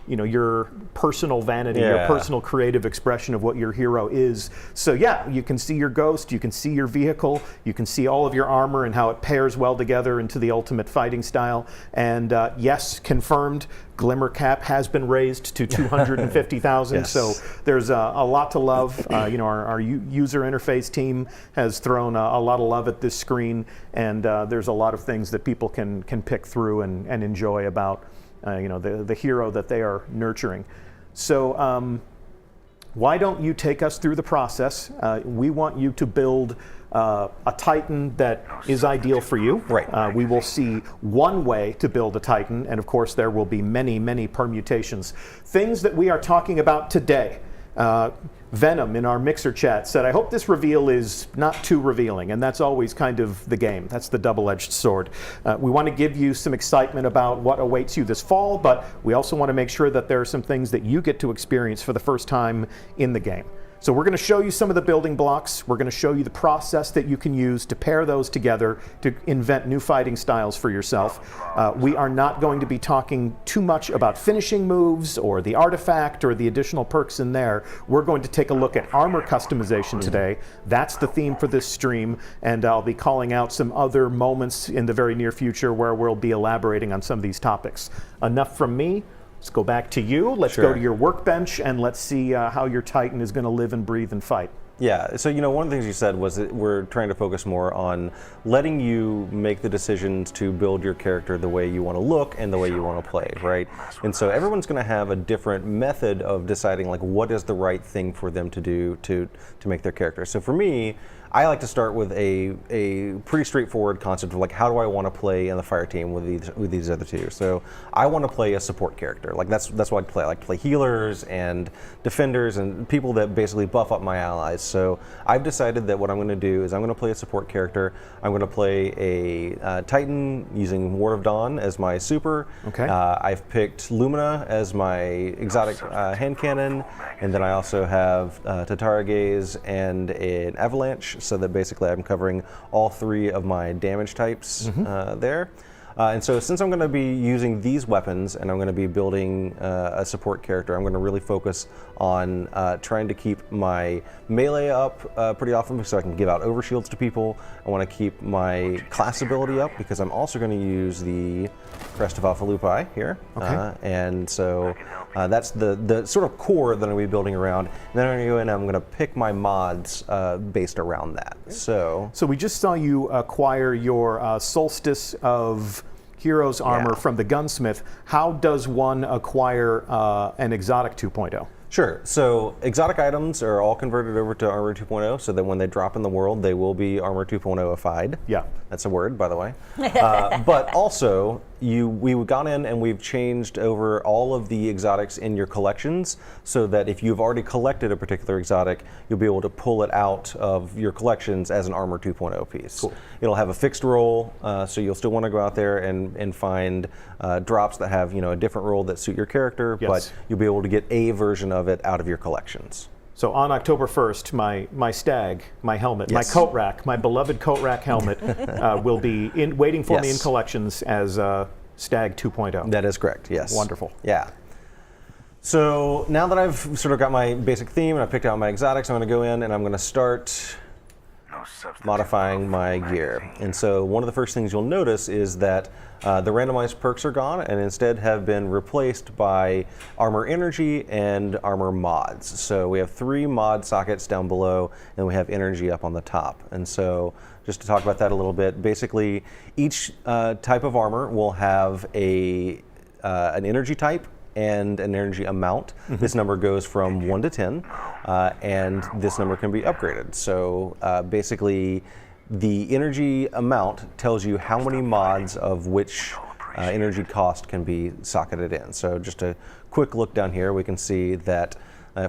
your personal vanity, your personal creative expression of what your hero is. So yeah, you can see your ghost, you can see your vehicle, you can see all of your armor and how it pairs well together into the ultimate fighting style. And yes, confirmed, Glimmer Cap has been raised to 250,000. Yes. So there's a lot to love. Our user interface team has thrown a lot of love at this screen, and there's a lot of things that people can pick through and enjoy about the hero that they are nurturing. So why don't you take us through the process? We want you to build a Titan that is ideal for you. Right. We will see one way to build a Titan, and of course there will be many, many permutations. Things that we are talking about today. Venom in our Mixer chat said, I hope this reveal is not too revealing, and that's always kind of the game. That's the double-edged sword. We want to give you some excitement about what awaits you this fall, but we also want to make sure that there are some things that you get to experience for the first time in the game. So we're going to show you some of the building blocks. We're going to show you the process that you can use to pair those together to invent new fighting styles for yourself. We are not going to be talking too much about finishing moves or the artifact or the additional perks in there. We're going to take a look at armor customization today. That's the theme for this stream, and I'll be calling out some other moments in the very near future where we'll be elaborating on some of these topics. Enough from me. Let's go back to you. Let's go to your workbench, and let's see how your Titan is going to live and breathe and fight. Yeah, so one of the things you said was that we're trying to focus more on letting you make the decisions to build your character the way you want to look and the way you want to play, right? And so everyone's going to have a different method of deciding what is the right thing for them to do to make their character. So for me, I like to start with a pretty straightforward concept of how do I want to play in the fire team with these other two. So I want to play a support character. That's what I like to play. I like to play healers and defenders and people that basically buff up my allies. So I've decided that what I'm going to do is I'm going to play a support character. I'm going to play a Titan using Ward of Dawn as my super. Okay. I've picked Lumina as my exotic hand cannon, and then I also have Tatara Gaze and an Avalanche, so that basically I'm covering all 3 of my damage types there. And so since I'm going to be using these weapons and I'm going to be building a support character, I'm going to really focus on trying to keep my melee up pretty often so I can give out overshields to people. I want to keep my class ability up because I'm also going to use the Crest of Alpha Lupi here. Okay. And so that's the sort of core that I'm going to be building around. And then I'm going to go in and I'm going to pick my mods based around that. So we just saw you acquire your Solstice of Heroes armor from the gunsmith. How does one acquire an exotic 2.0? Sure. So exotic items are all converted over to Armor 2.0, so that when they drop in the world, they will be Armor 2.0ified. Yeah. That's a word, by the way. But also, we've gone in and we've changed over all of the exotics in your collections so that if you've already collected a particular exotic, you'll be able to pull it out of your collections as an Armor 2.0 piece. Cool. It'll have a fixed roll, so you'll still want to go out there and find drops that have a different roll that suit your character, but you'll be able to get a version of it out of your collections. So on October 1st, my stag, my helmet, my coat rack, my beloved coat rack helmet will be waiting for me in collections as Stag 2.0. That is correct, yes. Wonderful. Yeah. So now that I've sort of got my basic theme and I've picked out my exotics, I'm going to go in and I'm going to start modifying my gear. And so one of the first things you'll notice is that the randomized perks are gone and instead have been replaced by armor energy and armor mods. So we have 3 mod sockets down below and we have energy up on the top. And so just to talk about that a little bit, basically each type of armor will have an energy type and an energy amount. This number goes from 1 to 10, and this number can be upgraded. So basically, the energy amount tells you how many mods of which energy cost can be socketed in. So just a quick look down here, we can see that,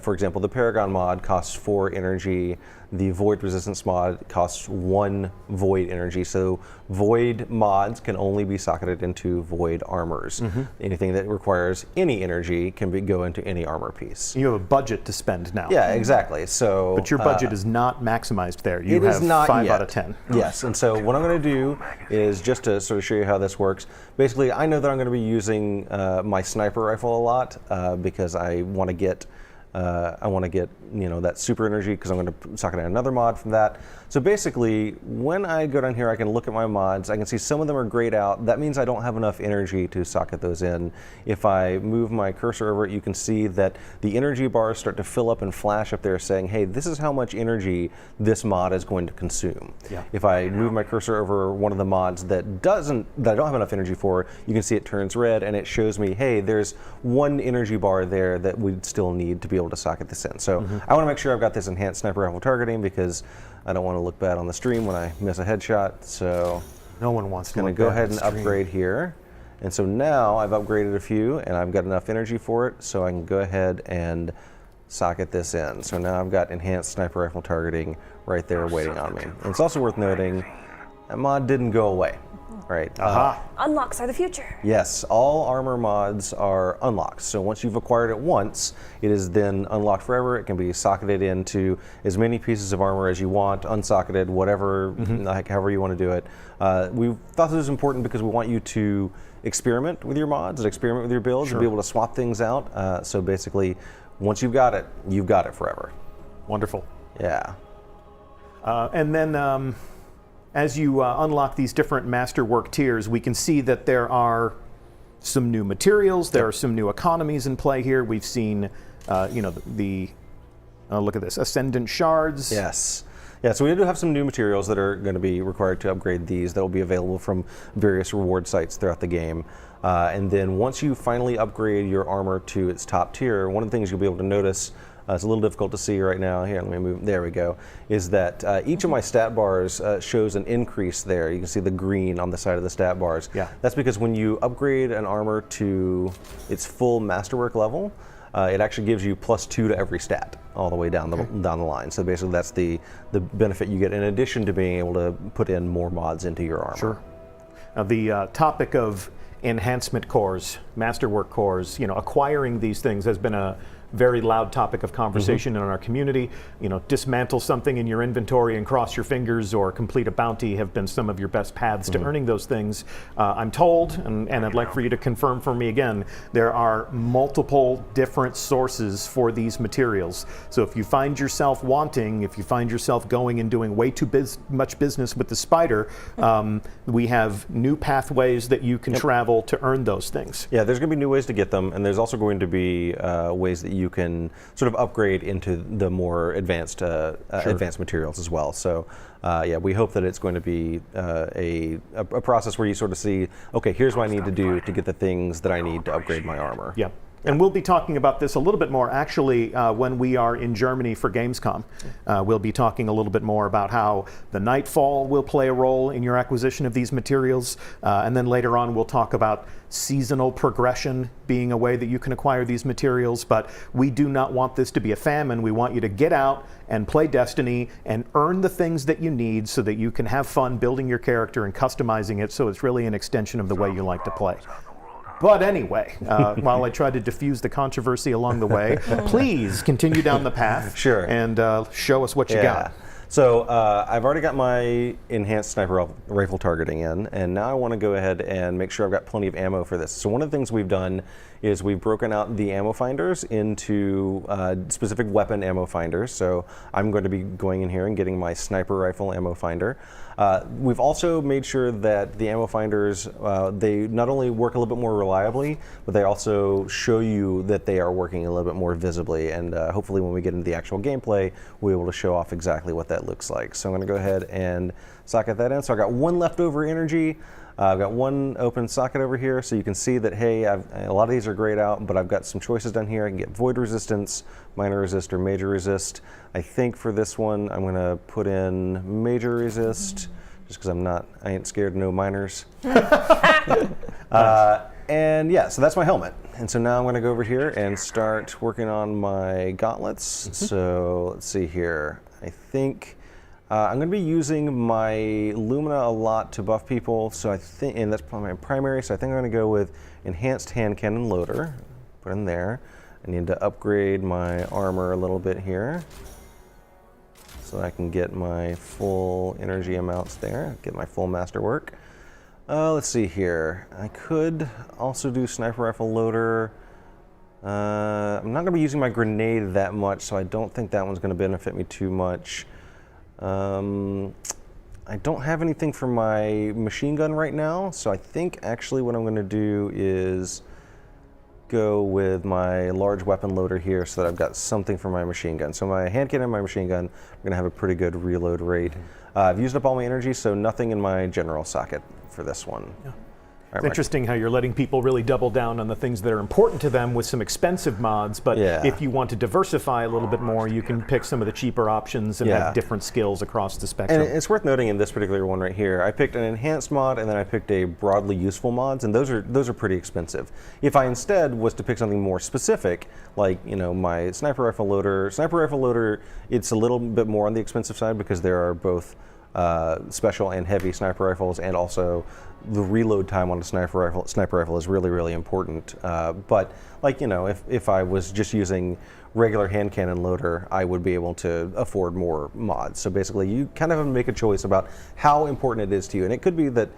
for example, the Paragon mod costs 4 energy. The Void Resistance mod costs 1 Void energy. So Void mods can only be socketed into Void armors. Anything that requires any energy can go into any armor piece. You have a budget to spend now. Yeah, exactly. So, but your budget is not maximized there. You it have is not 5 yet. out of 10. Yes, and so what I'm going to do is just to sort of show you how this works. Basically, I know that I'm going to be using my sniper rifle a lot because I want to get that super energy because I'm going to socket in another mod from that. So basically, when I go down here, I can look at my mods. I can see some of them are grayed out. That means I don't have enough energy to socket those in. If I move my cursor over it, you can see that the energy bars start to fill up and flash up there saying, hey, this is how much energy this mod is going to consume. Yeah. If I move my cursor over one of the mods that I don't have enough energy for, you can see it turns red and it shows me, hey, there's 1 energy bar there that we'd still need to be able to socket this in. So I want to make sure I've got this enhanced sniper rifle targeting because I don't want to look bad on the stream when I miss a headshot. So no one wants to. I'm going to go ahead and upgrade here. And so now I've upgraded a few and I've got enough energy for it, so I can go ahead and socket this in. So now I've got enhanced sniper rifle targeting right there waiting on me. And it's also worth noting that mod didn't go away. Right. Unlocks are the future. Yes, all armor mods are unlocked. So once you've acquired it once, it is then unlocked forever. It can be socketed into as many pieces of armor as you want, unsocketed, whatever, like however you want to do it. We thought this was important because we want you to experiment with your mods and experiment with your builds and be able to swap things out. So basically, once you've got it forever. Wonderful. Yeah. And then as you unlock these different masterwork tiers, we can see that there are some new materials. There are some new economies in play here. We've seen, look at this, Ascendant Shards. Yes. Yeah, so we do have some new materials that are going to be required to upgrade these that will be available from various reward sites throughout the game. And then once you finally upgrade your armor to its top tier, one of the things you'll be able to notice, it's a little difficult to see right now. Here, let me move. There we go. Is that each of my stat bars shows an increase there. You can see the green on the side of the stat bars. Yeah. That's because when you upgrade an armor to its full masterwork level, it actually gives you +2 to every stat all the way down the line. So basically, that's the benefit you get in addition to being able to put in more mods into your armor. Sure. Now, the topic of enhancement cores, masterwork cores, acquiring these things has been a very loud topic of conversation in our community. Dismantle something in your inventory and cross your fingers or complete a bounty have been some of your best paths to earning those things. I'm told, and I'd like for you to confirm for me again, there are multiple different sources for these materials. So if you find yourself wanting, if you find yourself going and doing way too much business with the spider, we have new pathways that you can travel to earn those things. Yeah, there's going to be new ways to get them, and there's also going to be ways that you can sort of upgrade into the more advanced advanced materials as well. So yeah, we hope that it's going to be a process where you sort of see, okay, here's what I need to do to get the things that I need to upgrade my armor. Yeah. And we'll be talking about this a little bit more actually when we are in Germany for Gamescom. We'll be talking a little bit more about how the Nightfall will play a role in your acquisition of these materials. And then later on we'll talk about seasonal progression being a way that you can acquire these materials. But we do not want this to be a famine. We want you to get out and play Destiny and earn the things that you need so that you can have fun building your character and customizing it so it's really an extension of the way you like to play. But anyway, while I try to diffuse the controversy along the way, please continue down the path Sure. and show us what you got. So I've already got my enhanced sniper rifle targeting in, and now I want to go ahead and make sure I've got plenty of ammo for this. So one of the things we've done is we've broken out the ammo finders into specific weapon ammo finders. So I'm going to be going in here and getting my sniper rifle ammo finder. We've also made sure that the ammo finders, they not only work a little bit more reliably, but they also show you that they are working a little bit more visibly. And hopefully when we get into the actual gameplay, we'll be able to show off exactly what that looks like. So I'm going to go ahead and socket that in. So I got one leftover energy. I've got one open socket over here, so you can see that, hey, a lot of these are grayed out, but I've got some choices down here. I can get void resistance, minor resist, or major resist. I think for this one, I'm going to put in major resist, just because I ain't scared of no minors. And yeah, so that's my helmet. And so now I'm going to go over here and start working on my gauntlets. So let's see here. I think I'm going to be using my Lumina a lot to buff people, so I think, and that's probably my primary, so I think I'm going to go with enhanced hand cannon loader. Put in there. I need to upgrade my armor a little bit here so I can get my full energy amounts there, get my full masterwork. Let's see here. I could also do sniper rifle loader. I'm not going to be using my grenade that much, so I don't think that one's going to benefit me too much. I don't have anything for my machine gun right now, so I think actually what I'm going to do is go with my large weapon loader here so that I've got something for my machine gun. So my hand cannon and my machine gun are going to have a pretty good reload rate. I've used up all my energy, so nothing in my general socket for this one. Yeah. It's interesting how you're letting people really double down on the things that are important to them with some expensive mods, but if you want to diversify a little bit more, you can pick some of the cheaper options and have different skills across the spectrum. And it's worth noting in this particular one right here, I picked an enhanced mod and then I picked a broadly useful mods, and those are pretty expensive. If I instead was to pick something more specific, like my sniper rifle loader, it's a little bit more on the expensive side because there are both special and heavy sniper rifles, and also the reload time on a sniper rifle is really, really important. But if I was just using regular hand cannon loader, I would be able to afford more mods. So basically, you kind of have to make a choice about how important it is to you, and it could be that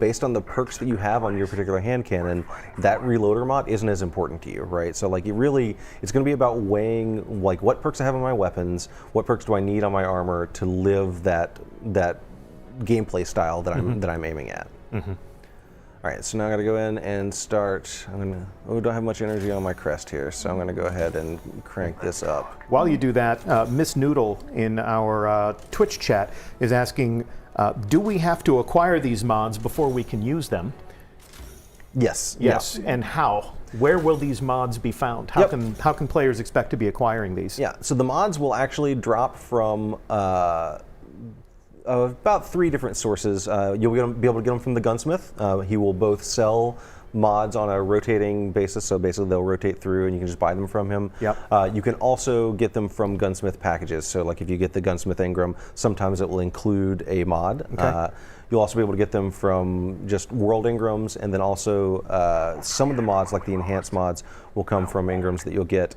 based on the perks that you have on your particular hand cannon, that reloader mod isn't as important to you, right? So it's going to be about weighing what perks I have on my weapons, what perks do I need on my armor to live that gameplay style that I'm aiming at. All right, so now I got to go in and start. Don't have much energy on my crest here, so I'm going to go ahead and crank this up. While you do that, Miss Noodle in our Twitch chat is asking, do we have to acquire these mods before we can use them? Yes. Yes, and how? Where will these mods be found? How can players expect to be acquiring these? Yeah, so the mods will actually drop from about 3 different sources. You'll be able to get them from the gunsmith. He will both sell mods on a rotating basis, so basically they'll rotate through and you can just buy them from him. You can also get them from gunsmith packages. So if you get the gunsmith engram, sometimes it will include a mod. You'll also be able to get them from just world engrams, and then also some of the mods, like the enhanced mods, will come from engrams that you'll get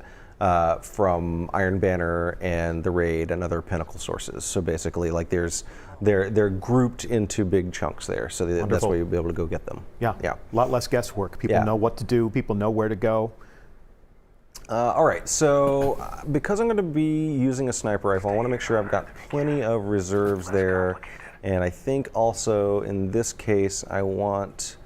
from Iron Banner and the Raid and other Pinnacle sources. So basically, they're grouped into big chunks there. So that's why you'll be able to go get them. Yeah. A lot less guesswork. People know what to do. People know where to go. All right. So because I'm going to be using a sniper rifle, I want to make sure I've got plenty of reserves there. And I think also in this case, I want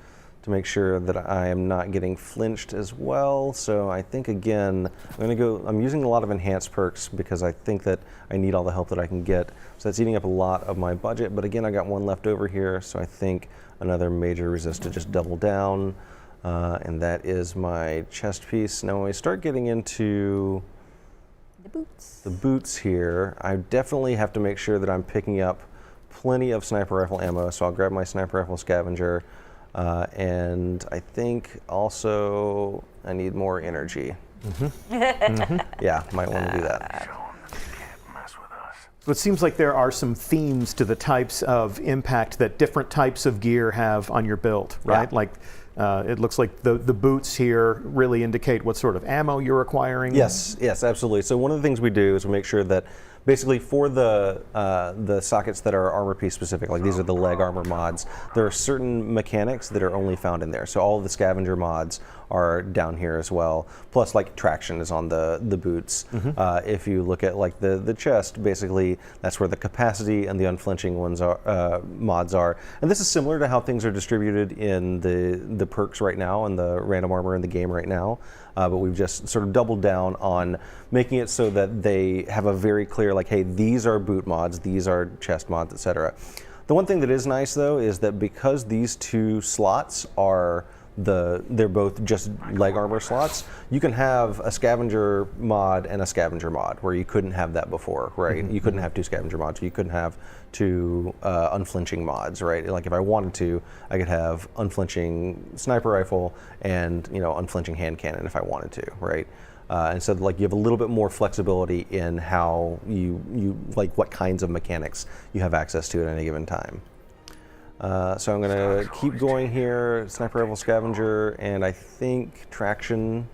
to make sure that I am not getting flinched as well. So I think, again, I'm using a lot of enhanced perks because I think that I need all the help that I can get. So that's eating up a lot of my budget. But again, I got one left over here, so I think another major resist to just double down. And that is my chest piece. Now when we start getting into the boots here, I definitely have to make sure that I'm picking up plenty of sniper rifle ammo. So I'll grab my sniper rifle scavenger. And I think also I need more energy. Yeah, might want to do that. So it seems like there are some themes to the types of impact that different types of gear have on your build, right? It looks like the boots here really indicate what sort of ammo you're acquiring. Yes, absolutely. So one of the things we do is we make sure that basically for the sockets that are armor piece specific, like these are the leg armor mods, there are certain mechanics that are only found in there. So all of the scavenger mods are down here as well. Plus, like traction is on the boots. If you look at like the chest, basically that's where the capacity and the unflinching ones are mods are. And this is similar to how things are distributed in the perks right now and the random armor in the game right now. But we've just sort of doubled down on making it so that they have a very clear, like, hey, these are boot mods, these are chest mods, etc. The one thing that is nice though is that because these two slots are they're both just leg armor slots, you can have a scavenger mod and a scavenger mod where you couldn't have that before, right? You couldn't have two scavenger mods, you couldn't have two unflinching mods, right? Like if I wanted to, I could have unflinching sniper rifle and unflinching hand cannon if I wanted to, right? And so like you have a little bit more flexibility in how you like what kinds of mechanics you have access to at any given time. So I'm going to keep going here, sniper rifle scavenger, and I think traction,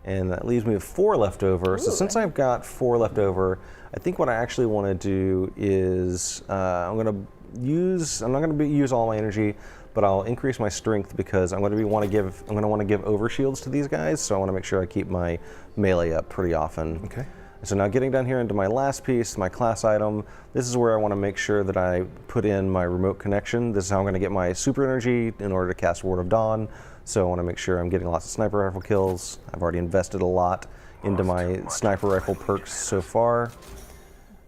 and that leaves me with 4 left over. So since I've got 4 left over, I think what I actually want to do is I'm not going to use all my energy, but I'll increase my strength because I'm going to want to give overshields to these guys. So I want to make sure I keep my melee up pretty often. Okay. So now getting down here into my last piece, my class item, this is where I want to make sure that I put in my remote connection. This is how I'm going to get my super energy in order to cast Ward of Dawn. So I want to make sure I'm getting lots of sniper rifle kills. I've already invested a lot into my sniper rifle perks so far.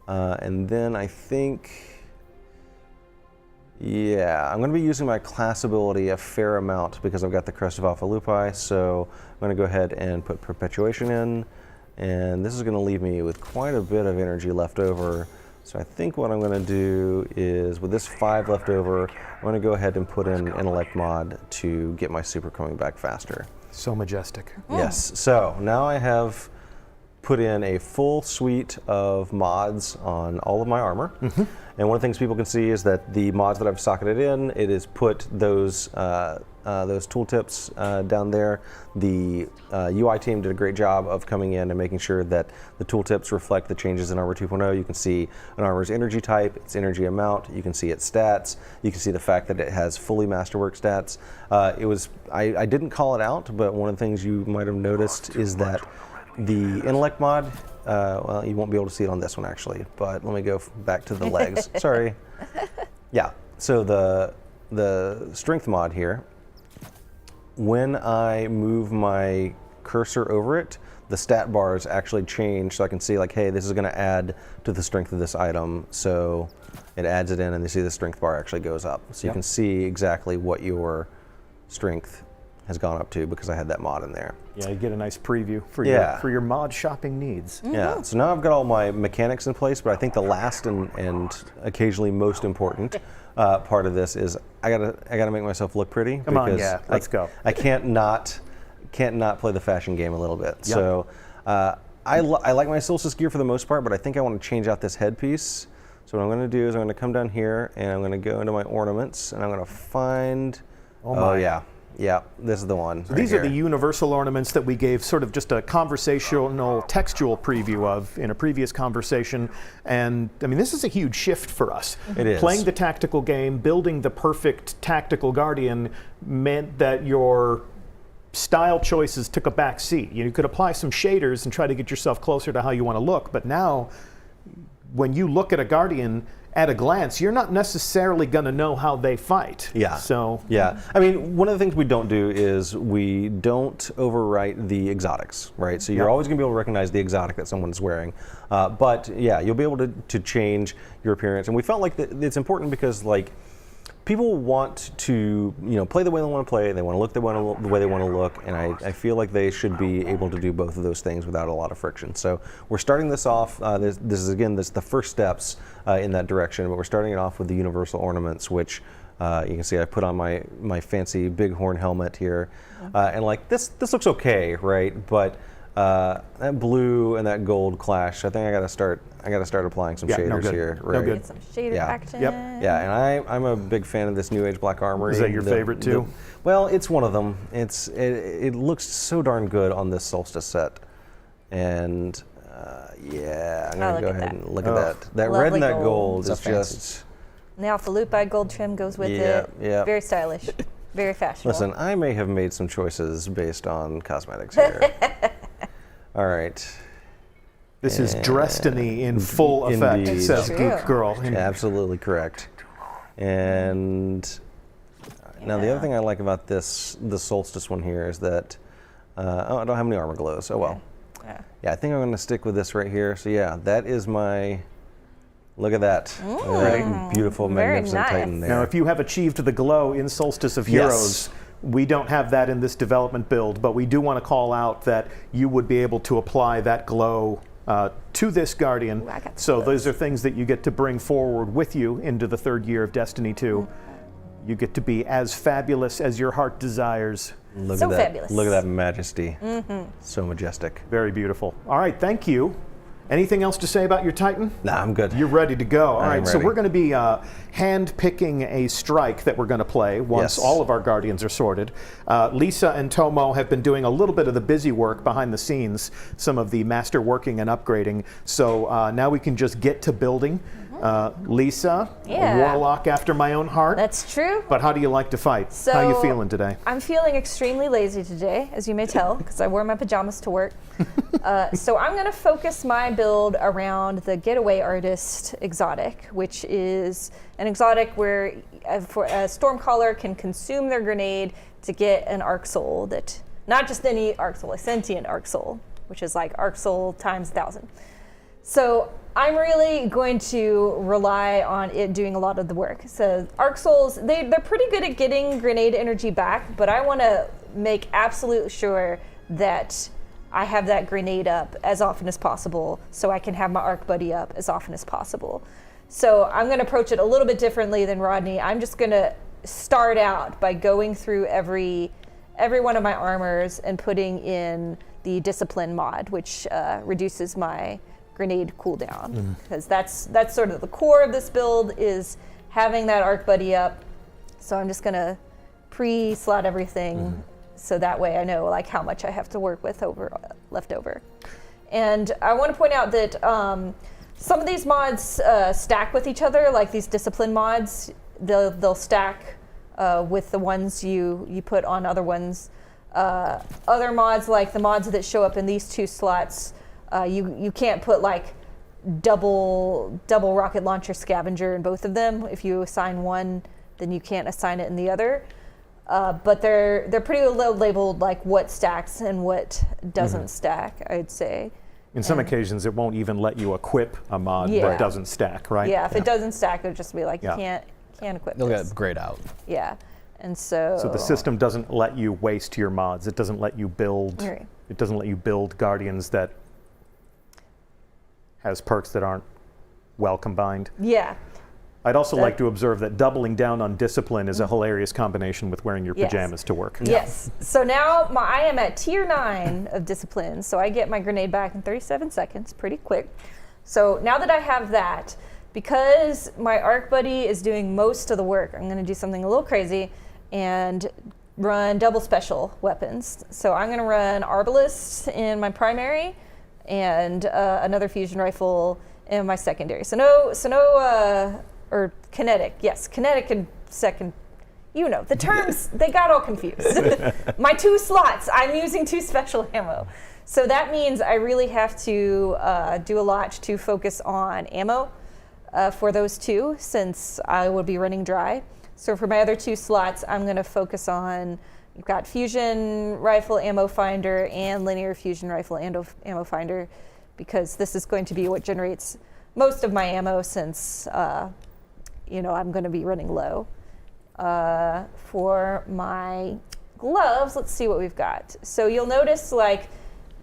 And then I think, yeah, I'm going to be using my class ability a fair amount because I've got the Crest of Alpha Lupi. So I'm going to go ahead and put Perpetuation in. And this is going to leave me with quite a bit of energy left over. So I think what I'm going to do is, with this 5 left over, I'm going to go ahead and put in Intellect mod to get my super coming back faster. So majestic. Yes. So now I have put in a full suite of mods on all of my armor. And one of the things people can see is that the mods that I've socketed in, it has put those tooltips down there. The UI team did a great job of coming in and making sure that the tooltips reflect the changes in Armor 2.0. You can see an armor's energy type, its energy amount, you can see its stats, you can see the fact that it has fully Masterwork stats. I didn't call it out, but one of the things you might have noticed is that the Intellect mod, well, you won't be able to see it on this one actually, but let me go back to the legs. Sorry. Yeah, so the strength mod here, when I move my cursor over it, the stat bars actually change so I can see like, hey, this is going to add to the strength of this item. So it adds it in and you see the strength bar actually goes up. So you can see exactly what your strength has gone up to because I had that mod in there. Yeah, you get a nice preview for your mod shopping needs. Yeah, so now I've got all my mechanics in place, but I think the last and occasionally most important part of this is I gotta make myself look pretty. Come on, yeah, let's go. I can't not play the fashion game a little bit. Yep. So I like my Solstice gear for the most part, but I think I want to change out this headpiece. So what I'm going to do is I'm going to come down here and I'm going to go into my ornaments and I'm going to find. Oh yeah. Yeah, this is the one. So these are the universal ornaments that we gave sort of just a conversational, textual preview of in a previous conversation. And I mean, this is a huge shift for us. It is. Playing the tactical game, building the perfect tactical guardian meant that your style choices took a back seat. You could apply some shaders and try to get yourself closer to how you want to look. But now, when you look at a guardian, at a glance, you're not necessarily going to know how they fight. Yeah. So. Yeah. I mean, one of the things we don't do is we don't overwrite the exotics, right? So you're always going to be able to recognize the exotic that someone's wearing. But yeah, you'll be able to change your appearance. And we felt like it's important because like people want to play the way they want to play. They want to look the way they want to look. And I feel like they should be able to do both of those things without a lot of friction. So we're starting this off. This is the first steps in that direction. But we're starting it off with the universal ornaments, which you can see I put on my fancy bighorn helmet here. And like this looks okay, right? But that blue and that gold clash. I think I gotta start applying some shaders here. Right? No good. Get some shader action. Yep. Yeah, and I'm a big fan of this New Age Black Armory. Is that your favorite too? Well, it's one of them. It looks so darn good on this Solstice set, and Yeah, I'm Oh, going to look go at ahead that. and look at that. That red Lovely and that gold. gold So is fancy. just. Now the loop eye gold trim goes with it. Yeah. Very stylish. Very fashionable. Listen, I may have made some choices based on cosmetics here. All right. This is Destiny in full effect, Indeed. says True. Gook Girl. Absolutely correct. And now the other thing I like about the solstice one here is that I don't have any armor glows. Oh well. Yeah, I think I'm going to stick with this right here. So yeah, that is my. Look at that. Look at that beautiful, very magnificent nice. Titan there. Now, if you have achieved the glow in Solstice of Yes. Heroes, we don't have that in this development build, but we do want to call out that you would be able to apply that glow to this Guardian. Ooh, I got So some those are things that you get to bring forward with you into the third year of Destiny 2. You get to be as fabulous as your heart desires. Look So at that. fabulous. Look at that majesty. So majestic. Very beautiful. All right, thank you. Anything else to say about your Titan? Nah, I'm good. You're ready to go. All right, so ready. we're going to be hand-picking a strike that we're going to play once Yes. all of our Guardians are sorted. Lisa and Tomo have been doing a little bit of the busy work behind the scenes, some of the masterworking and upgrading. So now we can just get to building. Lisa, Yeah. a warlock after my own heart. That's true. But how do you like to fight? So how you feeling today? I'm feeling extremely lazy today, as you may tell, because I wore my pajamas to work. So I'm going to focus my build around the Getaway Artist exotic, which is an exotic where a Stormcaller can consume their grenade to get an Arc Soul that, not just any Arc Soul, a sentient Arc Soul, which is like Arc Soul times 1,000. So I'm really going to rely on it doing a lot of the work. So Arc Souls, they're pretty good at getting grenade energy back, but I want to make absolute sure that I have that grenade up as often as possible so I can have my Arc Buddy up as often as possible. So I'm going to approach it a little bit differently than Rodney. I'm just going to start out by going through every one of my armors and putting in the Discipline mod, which reduces my grenade cooldown, because that's sort of the core of this build, is having that Arc Buddy up. So I'm just gonna pre-slot everything so that way I know like how much I have to work with left over. And I want to point out that some of these mods stack with each other, like these Discipline mods. They'll stack with the ones you put on other ones. Other mods, like the mods that show up in these two slots, you can't put like double rocket launcher scavenger in both of them. If you assign one, then you can't assign it in the other. But they're pretty low labeled, like what stacks and what doesn't stack, I'd say. In some occasions, it won't even let you equip a mod Yeah. that doesn't stack, right? Yeah, if it doesn't stack, it'll just be like Yeah. you can't equip They'll this. get grayed out. Yeah, and so. So the system doesn't let you waste your mods. It doesn't let you build. Right. It doesn't let you build Guardians that has perks that aren't well combined. Yeah. I'd also like to observe that doubling down on discipline is a hilarious combination with wearing your Yes. pajamas to work. Yes. So now I am at tier 9 of discipline, so I get my grenade back in 37 seconds, pretty quick. So now that I have that, because my Arc Buddy is doing most of the work, I'm going to do something a little crazy and run double special weapons. So I'm going to run Arbalest in my primary and another fusion rifle in my secondary. Or kinetic, yes, kinetic and second. You know, the terms, they got all confused. My 2 slots, I'm using 2 special ammo. So that means I really have to do a lot to focus on ammo for those 2, since I will be running dry. So for my other 2 slots, I'm gonna focus on, you've got fusion rifle ammo finder and linear fusion rifle ammo finder, because this is going to be what generates most of my ammo, since I'm going to be running low. For my gloves, let's see what we've got. So you'll notice like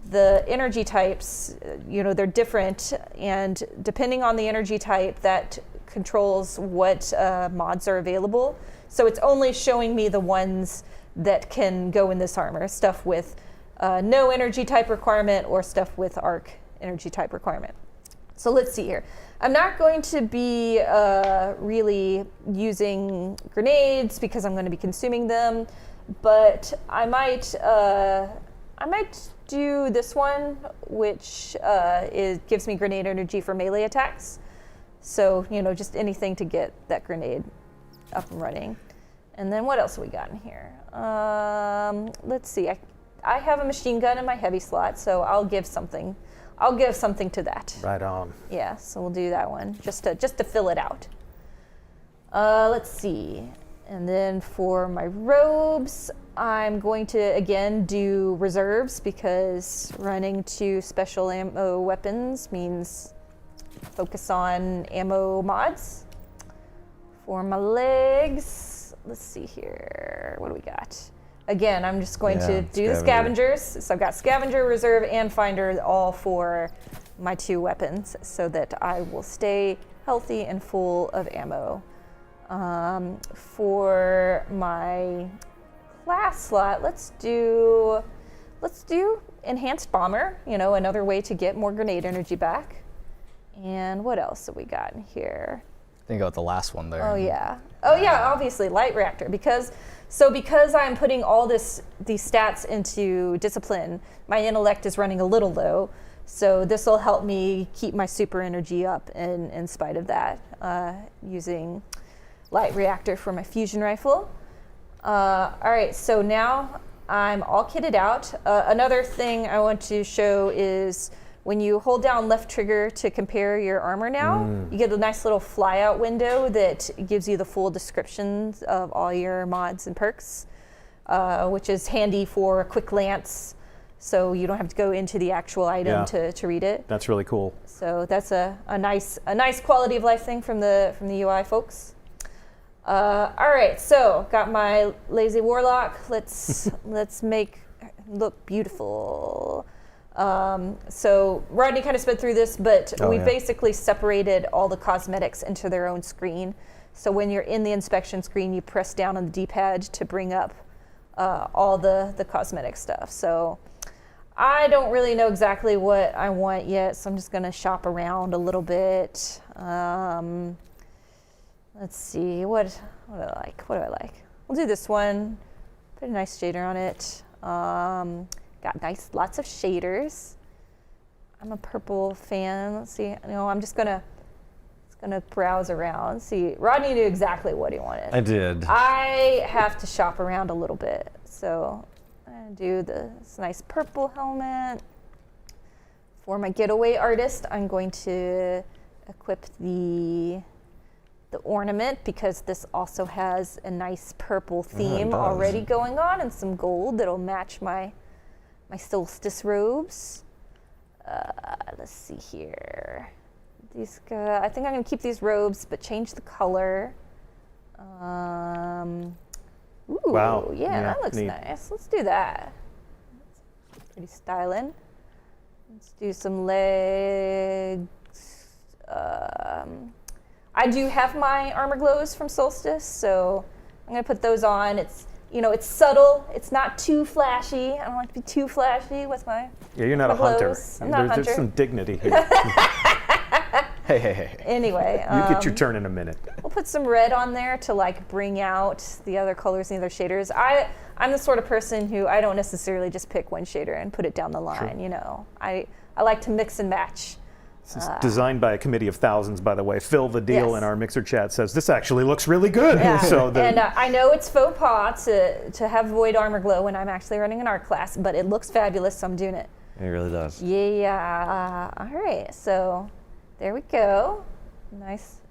the energy types, they're different, and depending on the energy type, that controls what mods are available. So it's only showing me the ones that can go in this armor, stuff with no energy type requirement or stuff with arc energy type requirement. So let's see here. I'm not going to be really using grenades because I'm going to be consuming them, but I might do this one, which gives me grenade energy for melee attacks. So, just anything to get that grenade up and running. And then what else have we got in here? Let's see. I have a machine gun in my heavy slot, so I'll give something to that. Right on. Yeah, so we'll do that one just to fill it out. Let's see. And then for my robes, I'm going to again do reserves because running 2 special ammo weapons means focus on ammo mods. For my legs, let's see here. What do we got? Again, I'm just going to do the scavengers. So I've got scavenger, reserve, and finder all for my 2 weapons so that I will stay healthy and full of ammo. For my class slot, let's do enhanced bomber, another way to get more grenade energy back. And what else have we got in here? I think about the last one there. Oh yeah, obviously light reactor because I'm putting all these stats into discipline, my intellect is running a little low. So this will help me keep my super energy up in spite of that, using light reactor for my fusion rifle. All right, so now I'm all kitted out. Another thing I want to show is when you hold down left trigger to compare your armor now, you get a nice little flyout window that gives you the full descriptions of all your mods and perks, which is handy for a quick glance, so you don't have to go into the actual item to read it. That's really cool. So that's a nice quality of life thing from the UI folks. All right, so got my lazy warlock. Let's make look beautiful. So Rodney kind of sped through this, but we basically separated all the cosmetics into their own screen. So when you're in the inspection screen, you press down on the D-pad to bring up all the cosmetic stuff. So I don't really know exactly what I want yet, so I'm just gonna shop around a little bit. Let's see, what do I like? What do I like? We'll do this one. Put a nice shader on it. Got lots of shaders. I'm a purple fan. Let's see. I'm just gonna browse around. See, Rodney knew exactly what he wanted. I did. I have to shop around a little bit, so I'm gonna do this nice purple helmet. For my getaway artist, I'm going to equip the ornament because this also has a nice purple theme already going on and some gold that'll match my solstice robes. Let's see here. These I think I'm gonna keep these robes but change the color. Ooh, wow. Yeah, that looks neat. nice. Let's do that. Pretty styling. Let's do some legs. I do have my armor glows from Solstice, so I'm gonna put those on. It's it's subtle. It's not too flashy. I don't like to be too flashy with my You're not a hunter. glows. I'm not a hunter. There's some dignity here. Hey. Anyway, You get your turn in a minute. we'll put some red on there to bring out the other colors and the other shaders. I'm the sort of person who I don't necessarily just pick one shader and put it down the line. I like to mix and match. This is designed by a committee of thousands, by the way. Phil the Deal Yes. in our Mixer chat says, this actually looks really good. Yeah. So And I know it's faux pas to have void armor glow when I'm actually running an art class, but it looks fabulous, so I'm doing it. It really does. Yeah. All right. So there we go. Nice.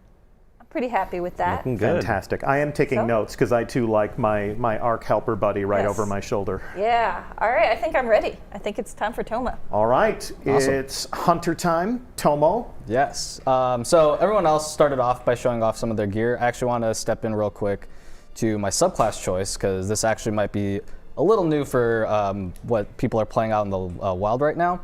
I'm pretty happy with that. Looking good. fantastic. I am taking So? notes because I too like my ARC helper buddy right Yes. over my shoulder. Yeah. All right. I think I'm ready. I think it's time for Toma. All right. Awesome. It's hunter time. Tomo. Yes. So everyone else started off by showing off some of their gear. I actually want to step in real quick to my subclass choice because this actually might be a little new for what people are playing out in the wild right now.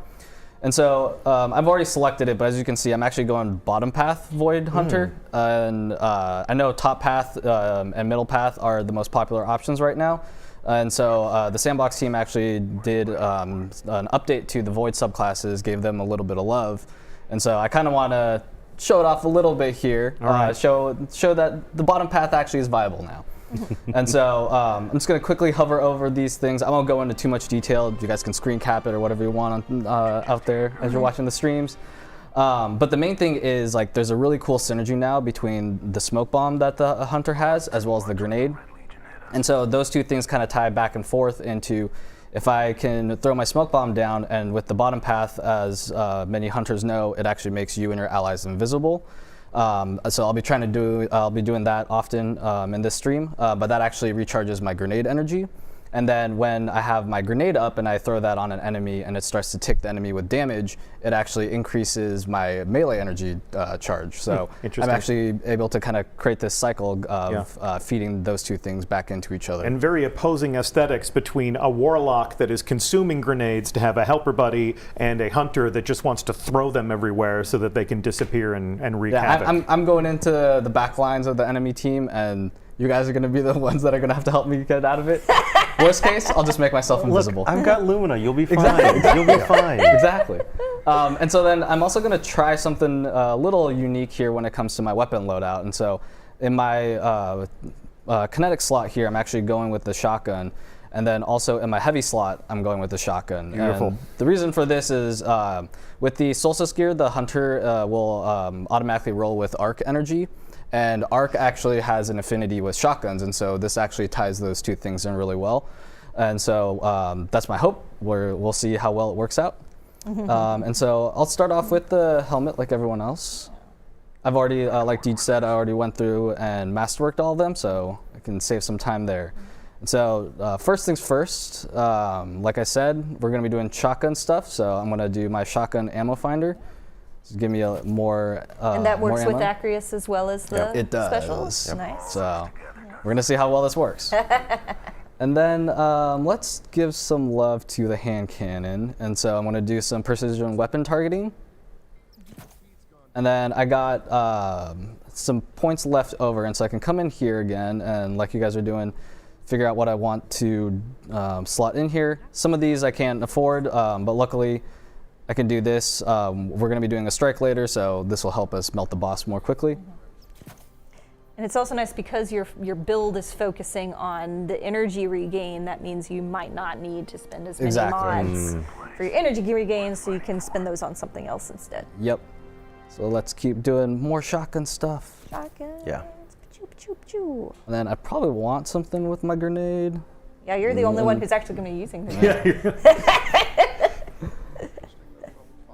And so I've already selected it, but as you can see, I'm actually going bottom path Void Hunter. And I know top path and middle path are the most popular options right now. And so the Sandbox team actually did an update to the Void subclasses, gave them a little bit of love. And so I kind of want to show it off a little bit here, right. show that the bottom path actually is viable now. And so I'm just going to quickly hover over these things. I won't go into too much detail. You guys can screen cap it or whatever you want on, out there as you're watching the streams. But the main thing is like there's a really cool synergy now between the smoke bomb that the hunter has as well as the grenade. And so those two things kind of tie back and forth into if I can throw my smoke bomb down, and with the bottom path, as many hunters know, it actually makes you and your allies invisible. So I'll be doing that often in this stream, but that actually recharges my grenade energy. And then when I have my grenade up and I throw that on an enemy and it starts to tick the enemy with damage, it actually increases my melee energy charge. So I'm actually able to kind of create this cycle of feeding those two things back into each other. And very opposing aesthetics between a warlock that is consuming grenades to have a helper buddy and a hunter that just wants to throw them everywhere so that they can disappear and wreak havoc. I'm going into the back lines of the enemy team, and you guys are going to be the ones that are going to have to help me get out of it. Worst case, I'll just make myself invisible. Look, I've got Lumina. You'll be fine. Exactly. You'll be fine. Exactly. And so then I'm also going to try something a little unique here when it comes to my weapon loadout. And so in my kinetic slot here, I'm actually going with the shotgun. And then also in my heavy slot, I'm going with the shotgun. Beautiful. And the reason for this is with the Solstice gear, the hunter will automatically roll with arc energy. And arc actually has an affinity with shotguns, and so this actually ties those two things in really well. And so that's my hope. We'll see how well it works out. And so I'll start off with the helmet like everyone else. I've already, like Deej said, I already went through and masterworked all of them, so I can save some time there. And so first things first, like I said, we're going to be doing shotgun stuff, so I'm going to do my shotgun ammo finder. Give me a more and that works with ammo. Acreus as well as the It does. specials. Yep. Nice. So we're gonna see how well this works. And then let's give some love to the hand cannon. And so I'm gonna do some precision weapon targeting. And then I got some points left over, and so I can come in here again and, like you guys are doing, figure out what I want to slot in here. Some of these I can't afford, but luckily I can do this. We're going to be doing a strike later, so this will help us melt the boss more quickly. And it's also nice because your build is focusing on the energy regain. That means you might not need to spend as many mods for your energy regain, so you can spend those on something else instead. Yep. So let's keep doing more shotgun stuff. Shotgun. Yeah. And then I probably want something with my grenade. Yeah, you're the only one who's actually going to be using the grenade.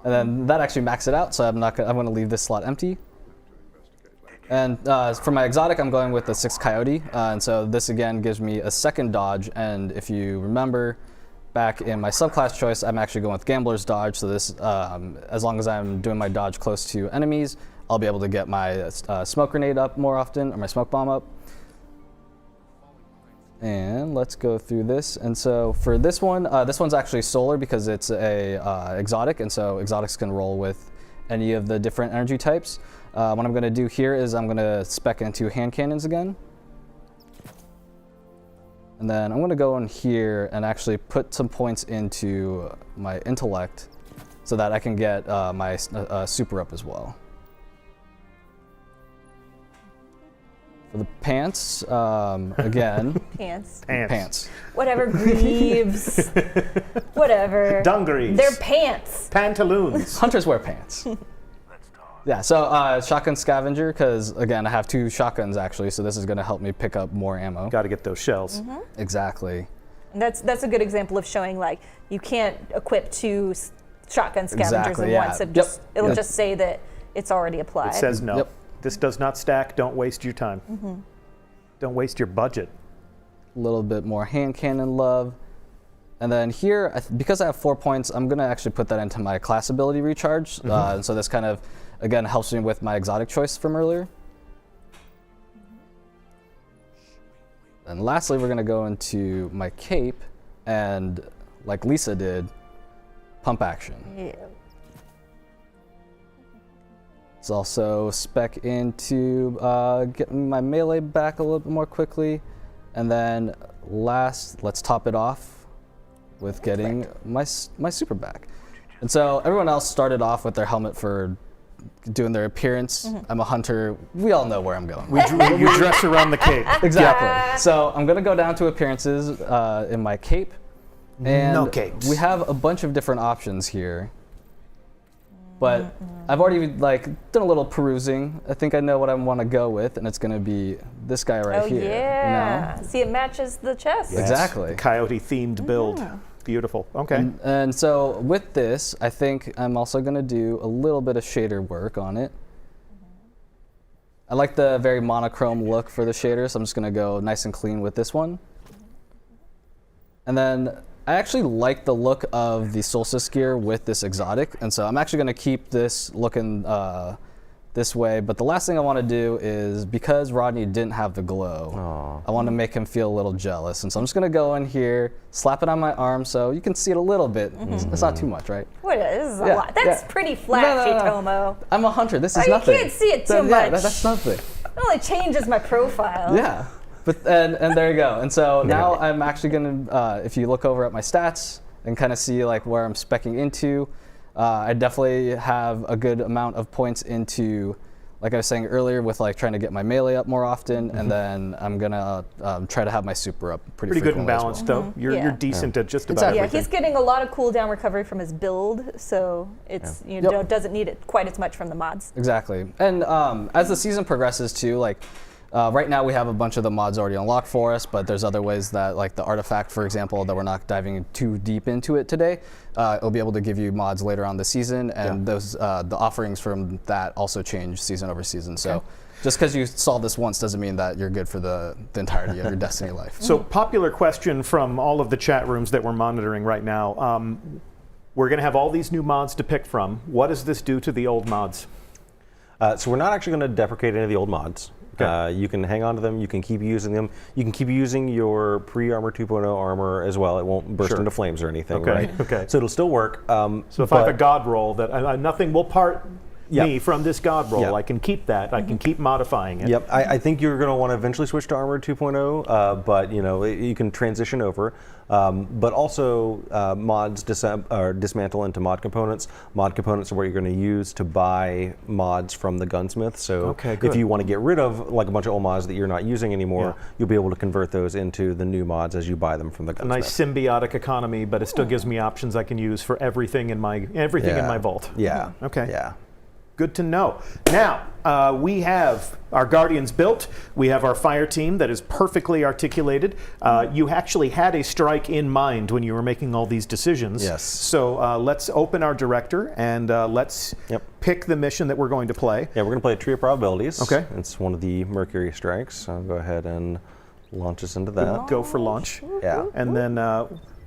And then that actually maxes it out, so I'm going to leave this slot empty. And for my exotic, I'm going with the 6 Coyote, and so this again gives me a second dodge. And if you remember, back in my subclass choice, I'm actually going with Gambler's Dodge. So this, as long as I'm doing my dodge close to enemies, I'll be able to get my smoke grenade up more often, or my smoke bomb up. And let's go through this. And so for this one, this one's actually solar because it's a exotic, and so exotics can roll with any of the different energy types. What I'm going to do here is I'm going to spec into hand cannons again. And then I'm going to go in here and actually put some points into my intellect so that I can get my super up as well. For the pants, again. Pants. Whatever, greaves. Whatever. Dungarees. They're pants. Pantaloons. Hunters wear pants. Yeah, so shotgun scavenger, because again, I have 2 shotguns actually, so this is going to help me pick up more ammo. Got to get those shells. Exactly. And that's a good example of showing like you can't equip 2 shotgun scavengers Exactly, at once. yeah. It'll just say that it's already applied. It says no. Yep. This does not stack. Don't waste your time. Don't waste your budget. A little bit more hand cannon love. And then here, because I have 4 points, I'm going to actually put that into my class ability recharge. And so this kind of, again, helps me with my exotic choice from earlier. And lastly, we're going to go into my cape and, like Lisa did, pump action. Yeah. Let's also spec into getting my melee back a little bit more quickly. And then last, let's top it off with getting my super back. And so everyone else started off with their helmet for doing their appearance. I'm a hunter. We all know where I'm going. You dress around the cape. Exactly. So I'm gonna go down to appearances in my cape. And No capes. we have a bunch of different options here. But I've already done a little perusing. I think I know what I want to go with, and it's gonna be this guy right here. Yeah. You know? See, it matches the chest. Yes. Exactly. The coyote themed build. Beautiful. Okay. And so with this, I think I'm also gonna do a little bit of shader work on it. I like the very monochrome look for the shader, so I'm just gonna go nice and clean with this one. And then I actually like the look of the Solstice gear with this exotic, and so I'm actually gonna keep this looking this way, but the last thing I wanna do is, because Rodney didn't have the glow, I wanna make him feel a little jealous, and so I'm just gonna go in here, slap it on my arm so you can see it a little bit. It's not too much, right? What is a Yeah, lot? That's yeah. pretty flashy, No. Tomo. I'm a hunter, this is You nothing. can't see it too Yeah, much. that's nothing. It only changes my profile. Yeah, but and there you go. And so now I'm actually gonna, if you look over at my stats and kind of see like where I'm speccing into, I definitely have a good amount of points into, like I was saying earlier, with like trying to get my melee up more often, and then I'm gonna try to have my super up pretty good and frequently as balanced, well. though. You're Yeah. decent at just about Exactly. Yeah, everything. he's getting a lot of cooldown recovery from his build, so it's doesn't need it quite as much from the mods. Exactly. And as the season progresses too, like right now we have a bunch of the mods already unlocked for us, but there's other ways that, like the artifact, for example, that we're not diving too deep into it today, it'll be able to give you mods later on the season, and those the offerings from that also change season over season. So just because you saw this once doesn't mean that you're good for the entirety of your Destiny life. So, popular question from all of the chat rooms that we're monitoring right now. We're going to have all these new mods to pick from. What does this do to the old mods? So we're not actually going to deprecate any of the old mods. Okay. You can hang on to them. You can keep using them. You can keep using your pre-armor 2.0 armor as well. It won't burst into flames or anything, Okay, right? okay. So it'll still work. So if I have a god roll, that nothing will part Yep. me from this god roll, Yep. I can keep that. I can keep modifying it. Yep, I think you're going to want to eventually switch to Armor 2.0, but you can transition over. But also mods dismantle into mod components. Mod components are what you're going to use to buy mods from the gunsmith. So if you want to get rid of like a bunch of old mods that you're not using anymore, you'll be able to convert those into the new mods as you buy them from the gunsmith. A nice symbiotic economy, but it still gives me options I can use for everything in my in my vault. Yeah. Okay. Yeah. Good to know. Now, we have our Guardians built. We have our fire team that is perfectly articulated. You actually had a strike in mind when you were making all these decisions. Yes. So let's open our director and let's pick the mission that we're going to play. Yeah, we're going to play a Tree of Probabilities. Okay. It's one of the Mercury strikes. I'll go ahead and launch us into that. Go for launch. Yeah. And then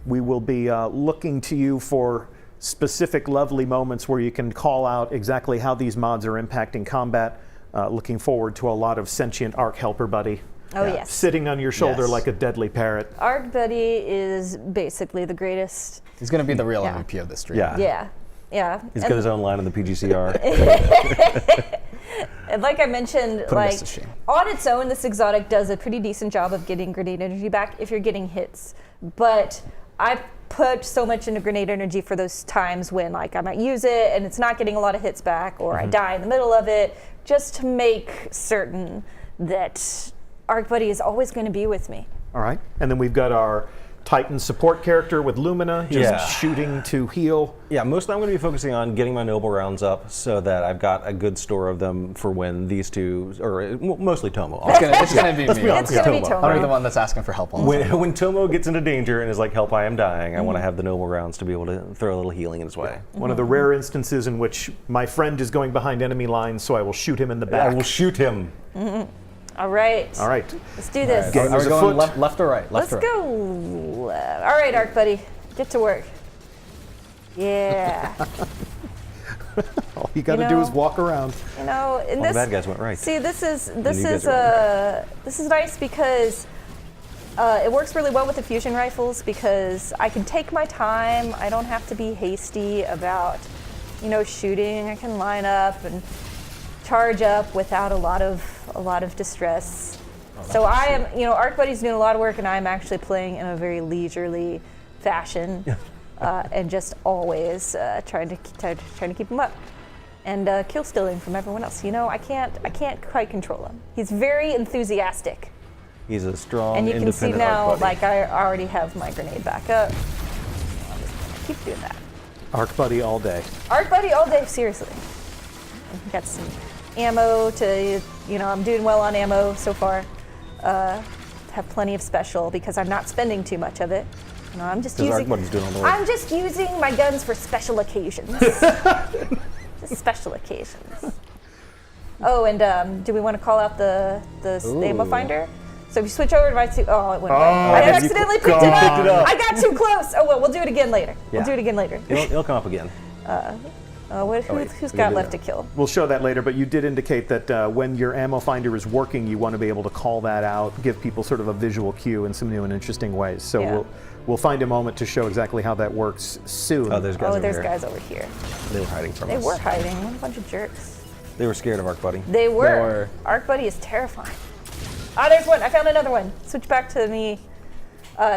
we will be looking to you for specific lovely moments where you can call out exactly how these mods are impacting combat. Looking forward to a lot of sentient Arc Helper Buddy. Oh, yes. Sitting on your shoulder like a deadly parrot. Arc Buddy is basically the greatest. He's going to be the real MVP of this stream. Yeah. He's got his own line in the PGCR. And like I mentioned, Putting us to shame. on its own, this exotic does a pretty decent job of getting grenade energy back if you're getting hits. But I put so much into grenade energy for those times when like I might use it and it's not getting a lot of hits back, or I die in the middle of it, just to make certain that Arc Buddy is always going to be with me. All right. And then we've got our Titan support character with Lumina, just shooting to heal. Yeah, mostly I'm going to be focusing on getting my noble rounds up so that I've got a good store of them for when these two, or mostly Tomo. It's gonna be me. It's going to be Tomo. I'll be the one that's asking for help all the time. When Tomo gets into danger and is like, help, I am dying, I want to have the noble rounds to be able to throw a little healing in his way. One of the rare instances in which my friend is going behind enemy lines, so I will shoot him in the back. I will shoot him. All right. All right. Let's do this. Game Are is we going afoot. left or right? Let's go. All right, Arc Buddy, get to work. Yeah. All you got to do is walk around. You know, in All this, the bad guys went right. See, this is you guys are nice because it works really well with the fusion rifles because I can take my time. I don't have to be hasty about, shooting. I can line up and charge up without a lot of distress. So I am, Arc Buddy's doing a lot of work, and I'm actually playing in a very leisurely fashion, and just always trying to keep him up. and kill stealing from everyone else. You know, I can't quite control him. He's very enthusiastic. He's a strong, And you can see independent now, arc buddy. like I already have my grenade back up. I'm just gonna keep doing that. Arc buddy all day. Arc buddy all day, seriously. Got some ammo to, you know, I'm doing well on ammo so far. Have plenty of special because I'm not spending too much of it. You know, I'm just Because using. Arc Buddy's doing all the work. I'm just using my guns for special occasions. Just special occasions. Oh, and do we want to call out the ammo finder? So if you switch over to my it went away. I accidentally picked it up. I got too close. Oh well, we'll do it again later. Yeah. We'll do it again later. It'll come up again. Who's got left to kill? We'll show that later, but you did indicate that when your ammo finder is working, you want to be able to call that out, give people sort of a visual cue in some new and interesting ways. So Yeah. we'll find a moment to show exactly how that works soon. Oh, there's guys over There's here. guys over here. They were hiding from They us. were hiding. What a bunch of jerks. They were scared of Arc Buddy. They were. They were. Arc Buddy is terrifying. Ah, there's one. I found another one. Switch back to me.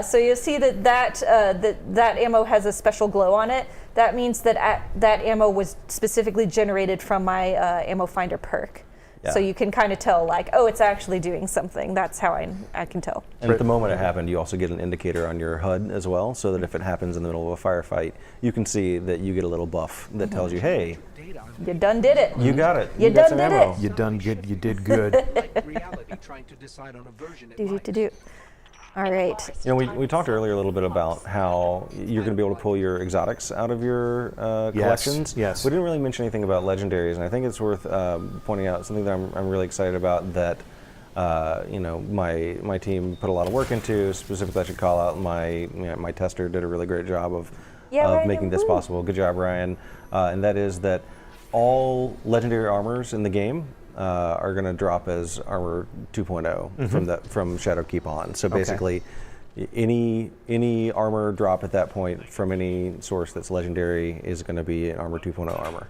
So you'll see that ammo has a special glow on it. That means that that ammo was specifically generated from my ammo finder perk. Yeah. So you can kind of tell, like, oh, it's actually doing something. That's how I can tell. And at the moment it happened, you also get an indicator on your HUD as well, so that if it happens in the middle of a firefight, you can see that you get a little buff that tells you, hey, You done did it. you got it. You got done some did ammo. it. You done good. You did good. Do. All right. You know, we talked earlier a little bit about how you're going to be able to pull your exotics out of your collections. yes. We didn't really mention anything about legendaries, and I think it's worth pointing out something that I'm really excited about that you know, my team put a lot of work into. Specifically, I should call out my tester did a really great job of Ryan, making this woo. possible. Good job, Ryan. And that is that all legendary armors in the game are going to drop as armor 2.0 from Shadowkeep on. So basically, any armor drop at that point from any source that's legendary is going to be an armor 2.0 armor.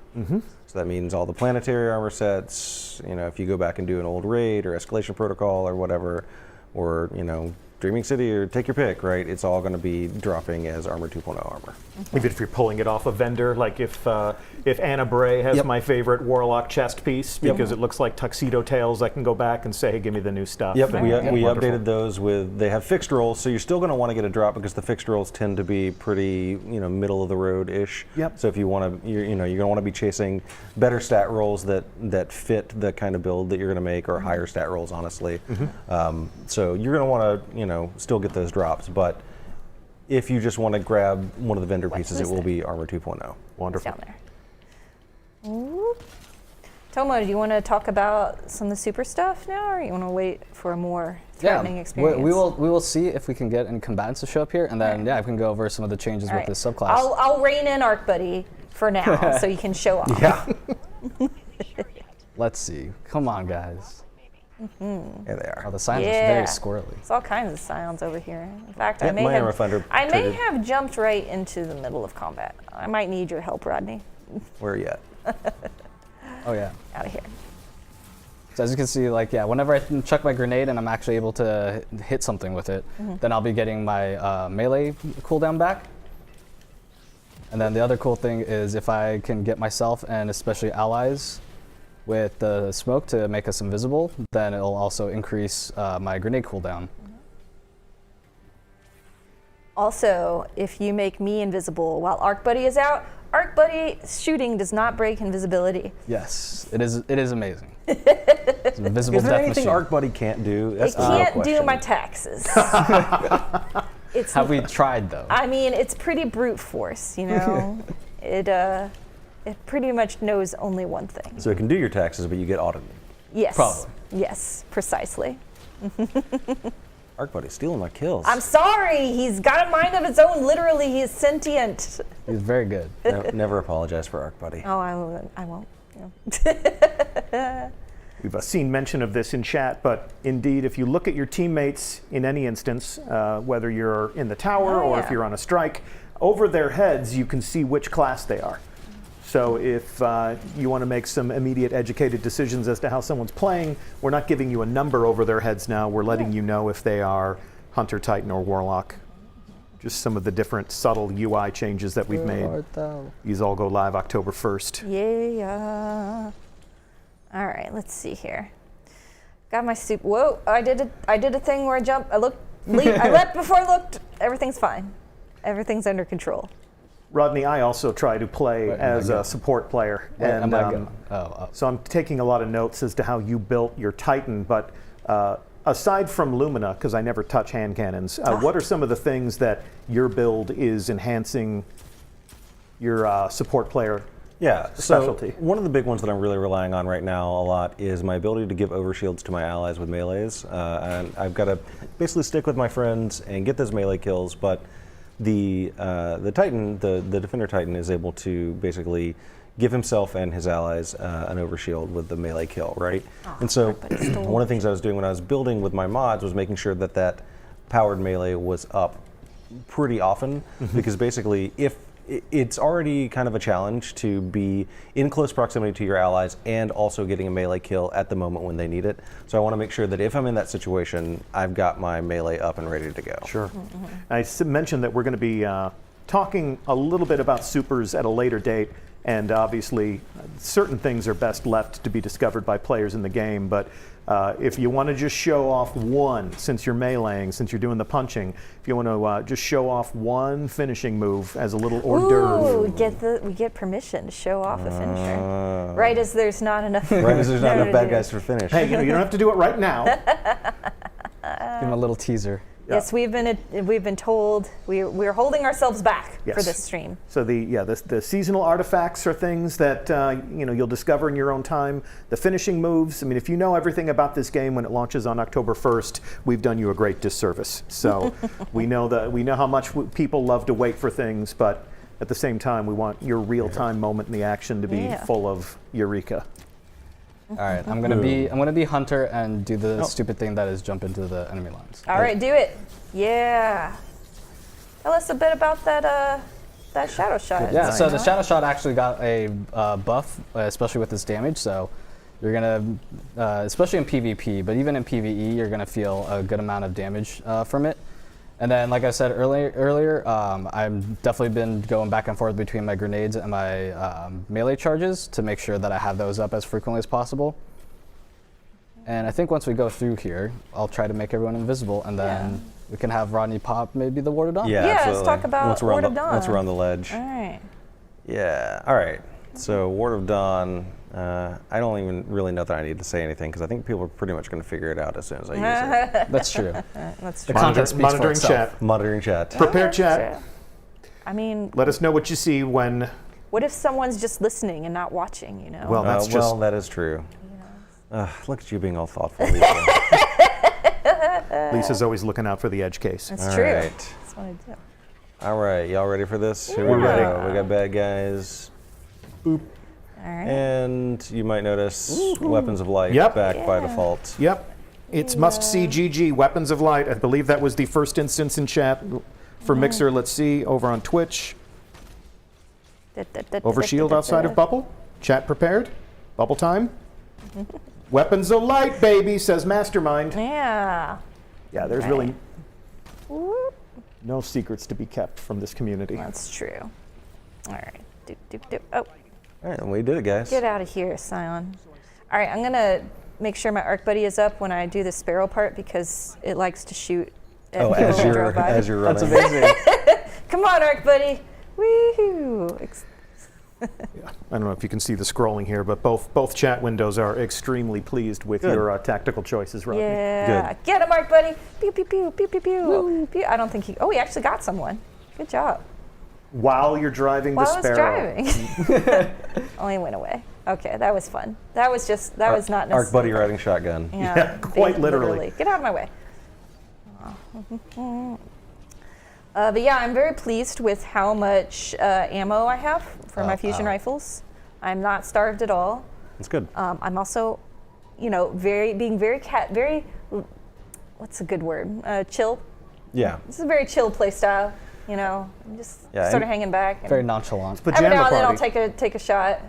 So that means all the planetary armor sets. You know, if you go back and do an old raid or escalation protocol or whatever, or you know, Dreaming City or take your pick, right? It's all going to be dropping as armor 2.0 armor. Even if you're pulling it off a vendor, like if Anna Bray has my favorite Warlock chest piece because it looks like Tuxedo Tails, I can go back and say, hey, give me the new stuff. Yep, we Wonderful. updated those with, they have fixed rolls, so you're still going to want to get a drop because the fixed rolls tend to be pretty, you know, middle of the road-ish. Yep. So if you want to, you're going to want to be chasing better stat rolls that fit the kind of build that you're going to make, or higher stat rolls, honestly. So you're going to want to, you know, still get those drops, but if you just want to grab one of the vendor pieces, it will be armor 2.0. Wonderful. Down there. Ooh. Tomo, do you want to talk about some of the super stuff now, or you want to wait for a more threatening experience? we will see if we can get any combatants to show up here, and then I can go over some of the changes with this subclass. I'll rein in Arc Buddy for now, so you can show off. Yeah. Let's see. Come on, guys. There they are. Oh, the signs are very squirrely. It's all kinds of sounds over here. In fact, Yep, I may my armor finder triggered. have jumped right into the middle of combat. I might need your help, Rodney. Where are you at? Oh yeah. Out of here. So as you can see, like, whenever I chuck my grenade and I'm actually able to hit something with it, then I'll be getting my melee cooldown back. And then the other cool thing is if I can get myself and especially allies with the smoke to make us invisible, then it'll also increase my grenade cooldown. Also, if you make me invisible while Arc Buddy is out, Arc Buddy shooting does not break invisibility. Yes, it is amazing. It's an invisible Is there death anything machine. Arc Buddy can't do? That's It the real can't do question. my taxes. It's Have we tried though? I mean, it's pretty brute force, you know. It pretty much knows only one thing. So it can do your taxes, but you get audited. Yes. Probably. Yes, precisely. Arc Buddy's stealing my kills. I'm sorry. He's got a mind of his own. Literally, he is sentient. He's very good. Never apologize for Arc Buddy. Oh, I won't. Yeah. We've seen mention of this in chat, but indeed, if you look at your teammates in any instance, whether you're in the tower or if you're on a strike, over their heads you can see which class they are. So if you want to make some immediate educated decisions as to how someone's playing, we're not giving you a number over their heads now. We're letting you know if they are Hunter, Titan, or Warlock. just some of the different subtle UI changes that we've made. These all go live October 1st. Yeah. All right, let's see here. Got my soup. Whoa! I did a thing where I jumped. I leapt before I looked. Everything's fine. Everything's under control. Rodney, I also try to play as a support player, and so I'm taking a lot of notes as to how you built your Titan. But aside from Lumina, because I never touch hand cannons, what are some of the things that your build is enhancing your support player specialty? So one of the big ones that I'm really relying on right now a lot is my ability to give overshields to my allies with melees. And I've got to basically stick with my friends and get those melee kills, but the Titan, the Defender Titan, is able to basically give himself and his allies an overshield with the melee kill, right? And so one of the things I was doing when I was building with my mods was making sure that that powered melee was up pretty often, because basically if it's already kind of a challenge to be in close proximity to your allies and also getting a melee kill at the moment when they need it. So I want to make sure that if I'm in that situation, I've got my melee up and ready to go. Sure. I mentioned that we're going to be talking a little bit about supers at a later date, and obviously certain things are best left to be discovered by players in the game, but if you want to just show off one, since you're meleeing, since you're doing the punching, if you want to just show off one finishing move as a little hors d'oeuvre. We get permission to show off a finisher. Right as there's not enough. Right as there's not enough bad guys for finish. Hey, you don't have to do it right now. Give him a little teaser. Yes, we've been told we're holding ourselves back for this stream. So the seasonal artifacts are things that you'll discover in your own time. The finishing moves. I mean, if you know everything about this game when it launches on October 1st, we've done you a great disservice. So we know how much people love to wait for things, but at the same time, we want your real-time moment in the action to be full of eureka. All right, I'm gonna be hunter and do the stupid thing that is jump into the enemy lines. All right, do it. Yeah. Tell us a bit about that shadow shot. Yeah, so the shadow shot actually got a buff, especially with its damage. So you're gonna, especially in PvP, but even in PvE, you're gonna feel a good amount of damage from it. And then, like I said earlier, I've definitely been going back and forth between my grenades and my melee charges to make sure that I have those up as frequently as possible. And I think once we go through here, I'll try to make everyone invisible, and then we can have Rodney pop maybe the Ward of Dawn. Yeah, absolutely. Let's talk about Ward of Dawn. Once we're on the ledge. All right. Yeah, all right. So Ward of Dawn, I don't even really know that I need to say anything, because I think people are pretty much going to figure it out as soon as I use it. That's true. That's The true. content speaks for Monitoring itself. chat. Monitoring chat. Prepare chat. I mean, Let us know what you see when. what if someone's just listening and not watching? You know. Well, that's just. that is true. Look at you being all thoughtful, Lisa. Lisa's always looking out for the edge case. That's All true. right. That's what I do. All right, y'all ready for this? Here We're we ready. go. We got bad guys. All right. And you might notice Weapons of Light back by default. Yep. It's must-see GG, Weapons of Light. I believe that was the first instance in chat for Mixer. Let's see, over on Twitch. Overshield outside of Bubble. Chat prepared. Bubble time. Weapons of Light, baby, says Mastermind. Yeah. Yeah, there's really no secrets to be kept from this community. That's true. All right. Doop, doop, doop. Oh, All right, we did it, guys. get out of here, Scion. All right, I'm gonna make sure my arc buddy is up when I do the sparrow part, because it likes to shoot at people as who you're drove by. as you're running. That's amazing. Come on, arc buddy. Woohoo! I don't know if you can see the scrolling here, but both chat windows are extremely pleased with your tactical choices, Rodney. Yeah. Get him, arc buddy. Pew pew pew pew pew pew. Pew. I don't think he. Oh, he actually got someone. Good job. While you're driving the While I was Sparrow. driving. Oh, he went away. Okay, that was fun. That was not necessary. Arc Buddy riding shotgun. Yeah, quite literally. Get out of my way. But yeah, I'm very pleased with how much ammo I have for my fusion rifles. I'm not starved at all. That's good. I'm also, being very, what's a good word? Chill. Yeah. This is a very chill play style. I'm just sort of hanging back. And Very nonchalant. every now and then I'll party. take a shot.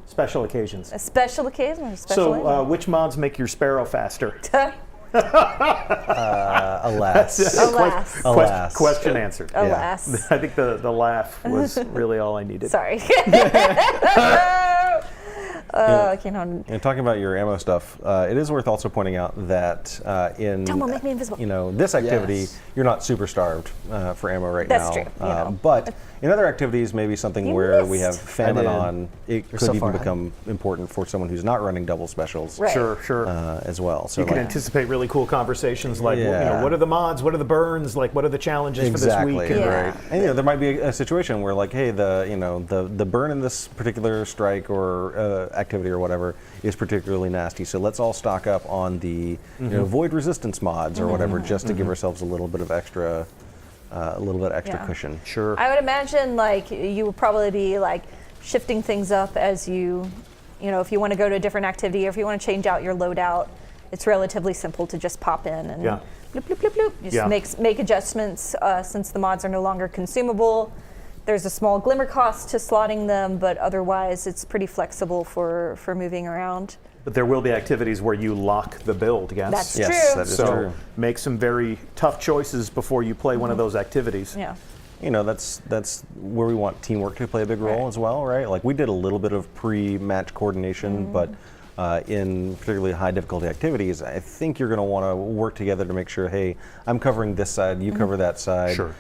Special occasions. A special occasion or a special. So, which mods make your Sparrow faster? Alas. Alas. Alas. Question answered. Alas. I think the laugh was really all I needed. Sorry. I can't hold. And talking about your ammo stuff, it is worth also pointing out that in Don't make me invisible. This activity, Yes. you're not super starved for ammo right That's now. true, you know. But in other activities, maybe something You where we missed. have famine I did. on, it You're could so even far ahead. become important for someone who's not running double specials Right. Sure. as well. So You can like, anticipate really cool conversations like, Yeah. what are the mods? What are the burns? Like, what are the challenges exactly for this week? Yeah. right. And there might be a situation where like, hey, the burn in this particular strike or activity or whatever is particularly nasty. So let's all stock up on the void resistance mods or whatever, just to give ourselves a little bit of extra, Yeah. cushion. Sure. I would imagine like you would probably be like shifting things up as you if you want to go to a different activity or if you want to change out your loadout. It's relatively simple to just pop in and Yeah. bloop, bloop, bloop, bloop. Just make adjustments since the mods are no longer consumable. There's a small glimmer cost to slotting them, but otherwise it's pretty flexible for moving around. But there will be activities where you lock the build, yes? That's Yes, true. that is So true. make some very tough choices before you play one of those activities. Yeah. That's where we want teamwork to play a big role Right. as well, right? Like we did a little bit of pre-match coordination, but in particularly high difficulty activities, I think you're going to want to work together to make sure, hey, I'm covering this side, you cover that side. Sure.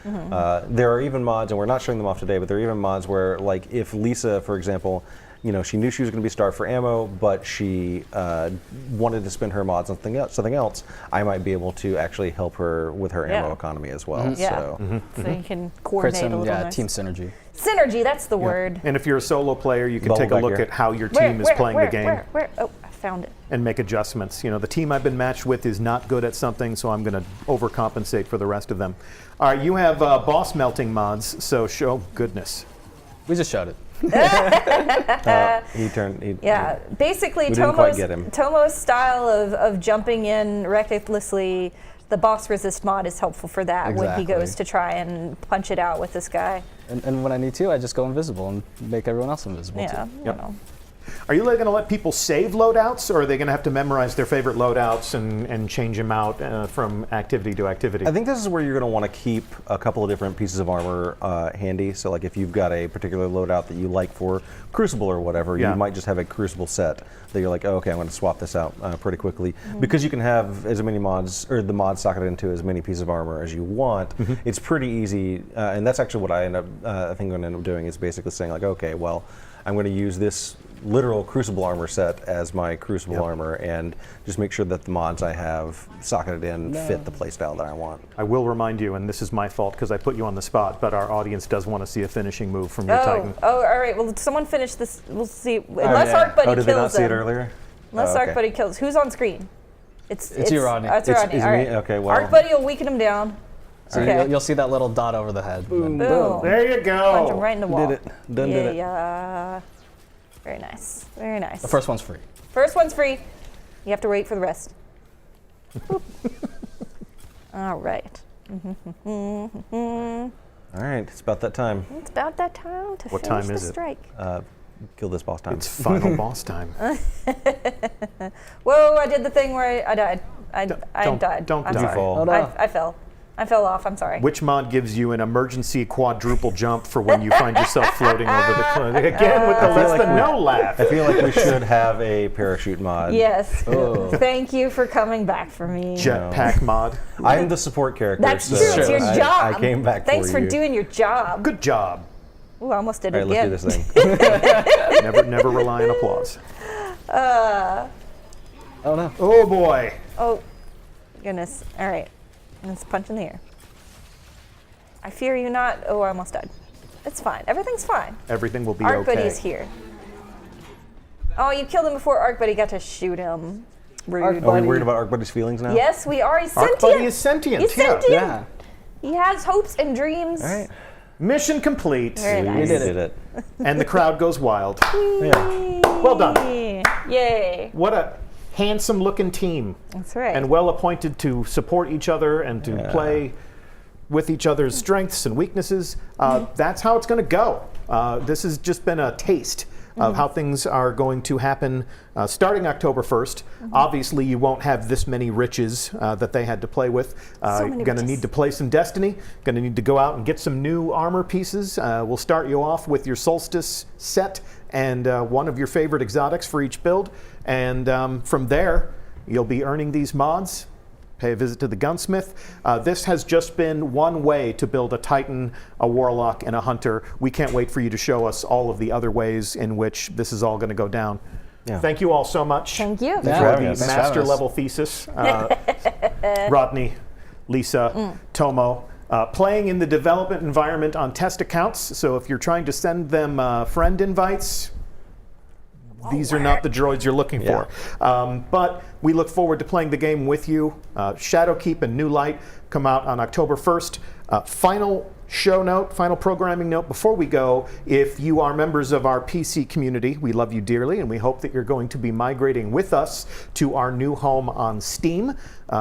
There are even mods, and we're not showing them off today, but there are even mods where, like, if Lisa, for example, she knew she was going to be starved for ammo, but she wanted to spend her mods on something else, I might be able to actually help her with her ammo Yeah. economy as well. Yeah. So. So you can Create coordinate a some little nice. team synergy. Synergy, that's the word. And if you're a solo player, you can Bubble take a back look here. at how your team is playing the game Where? Oh, I found it. and make adjustments. The team I've been matched with is not good at something, so I'm going to overcompensate for the rest of them. All right, you have boss melting mods, so show goodness. We just showed it. Yeah, basically We didn't quite get him. Tomo's style of jumping in recklessly, the boss resist mod is helpful for that when he Exactly. goes to try and punch it out with this guy. And when I need to, I just go invisible and make everyone else invisible Yeah, too. you know. Are you going to let people save loadouts, or are they going to have to memorize their favorite loadouts and change them out from activity to activity? I think this is where you're going to want to keep a couple of different pieces of armor handy. So, like, if you've got a particular loadout that you like for Crucible or whatever, Yeah. you might just have a Crucible set that you're like, oh, okay, I'm going to swap this out pretty quickly. Because you can have as many mods, or the mods socketed into as many pieces of armor as you want, it's pretty easy. And that's actually what I think I'm going to end up doing is basically saying, like, okay, well, I'm going to use this literal Crucible armor set as my Crucible armor and just make sure that the mods I have socketed in fit the playstyle that I want. I will remind you, and this is my fault because I put you on the spot, but our audience does want to see a finishing move from your Titan. Oh, all right. Well, someone finish this. We'll see. Unless Arc Buddy Oh, did they not kills see it him. earlier? Unless Oh, Arc okay. Buddy kills. Who's on screen? It's you, Rodney. It's It's- Rodney. it's All me? right. Okay, well. Arc Buddy will weaken him down. So Okay. you'll see that little dot over the head. Boom. There you Punch him go. right in the wall. Did it. Done did it. Yeah. Very nice. Very nice. The first one's free. First one's free. You have to wait for the rest. All right. All right, it's about that time. It's about that time to What finish time the is it? strike. Kill this boss time. It's final boss time. Whoa! I did the thing where I died. I died. don't I'm die. sorry. fall. Oh, no. I fell. I fell off. I'm sorry. Which mod gives you an emergency quadruple jump for when you find yourself floating over the cliff? Again, with the less than no laugh. I feel like we should have a parachute mod. Yes. Oh. Thank you for coming back for me. Jetpack mod. I'm the support character. That's so true. It's your I- job. I came back Thanks for for you. doing your job. Good job. Ooh, I almost did All it right, again. let's do this thing. Never rely on applause. Oh no. Oh boy. Oh, goodness. All right. Let's punch in the air. I fear you not. Oh, I almost died. It's fine. Everything's fine. Everything will be Arc okay. Buddy's here. Oh, you killed him before Arc Buddy got to shoot him. Rude. Are we worried about Arc Buddy's feelings now? Yes, we are. He's Arc sentient. Buddy is sentient. He's yeah. sentient. Yeah. He has hopes and dreams. All right. Mission complete. Very We nice. did it. And the crowd goes wild. Yeah. Well done. Yay. What a handsome looking team. That's right. And well appointed to support each other and to play with each other's strengths and weaknesses. That's how it's going to go. This has just been a taste of how things are going to happen starting October 1st. Obviously, you won't have this many riches that they had to play with. So many Going to riches. need to play some Destiny. Going to need to go out and get some new armor pieces. We'll start you off with your Solstice set and one of your favorite exotics for each build. And from there, you'll be earning these mods. Pay a visit to the gunsmith. This has just been one way to build a Titan, a Warlock, and a Hunter. We can't wait for you to show us all of the other ways in which this is all going to go down. Yeah. Thank you all so much. Thank you. for For having the us. Thanks for having master us. level thesis. Rodney, Lisa, Tomo. Playing in the development environment on test accounts. So if you're trying to send them friend invites, these are not the droids you're looking for. But we look forward to playing the game with you. Shadowkeep and New Light come out on October 1st. Final show note, final programming note before we go. If you are members of our PC community, we love you dearly, and we hope that you're going to be migrating with us to our new home on Steam.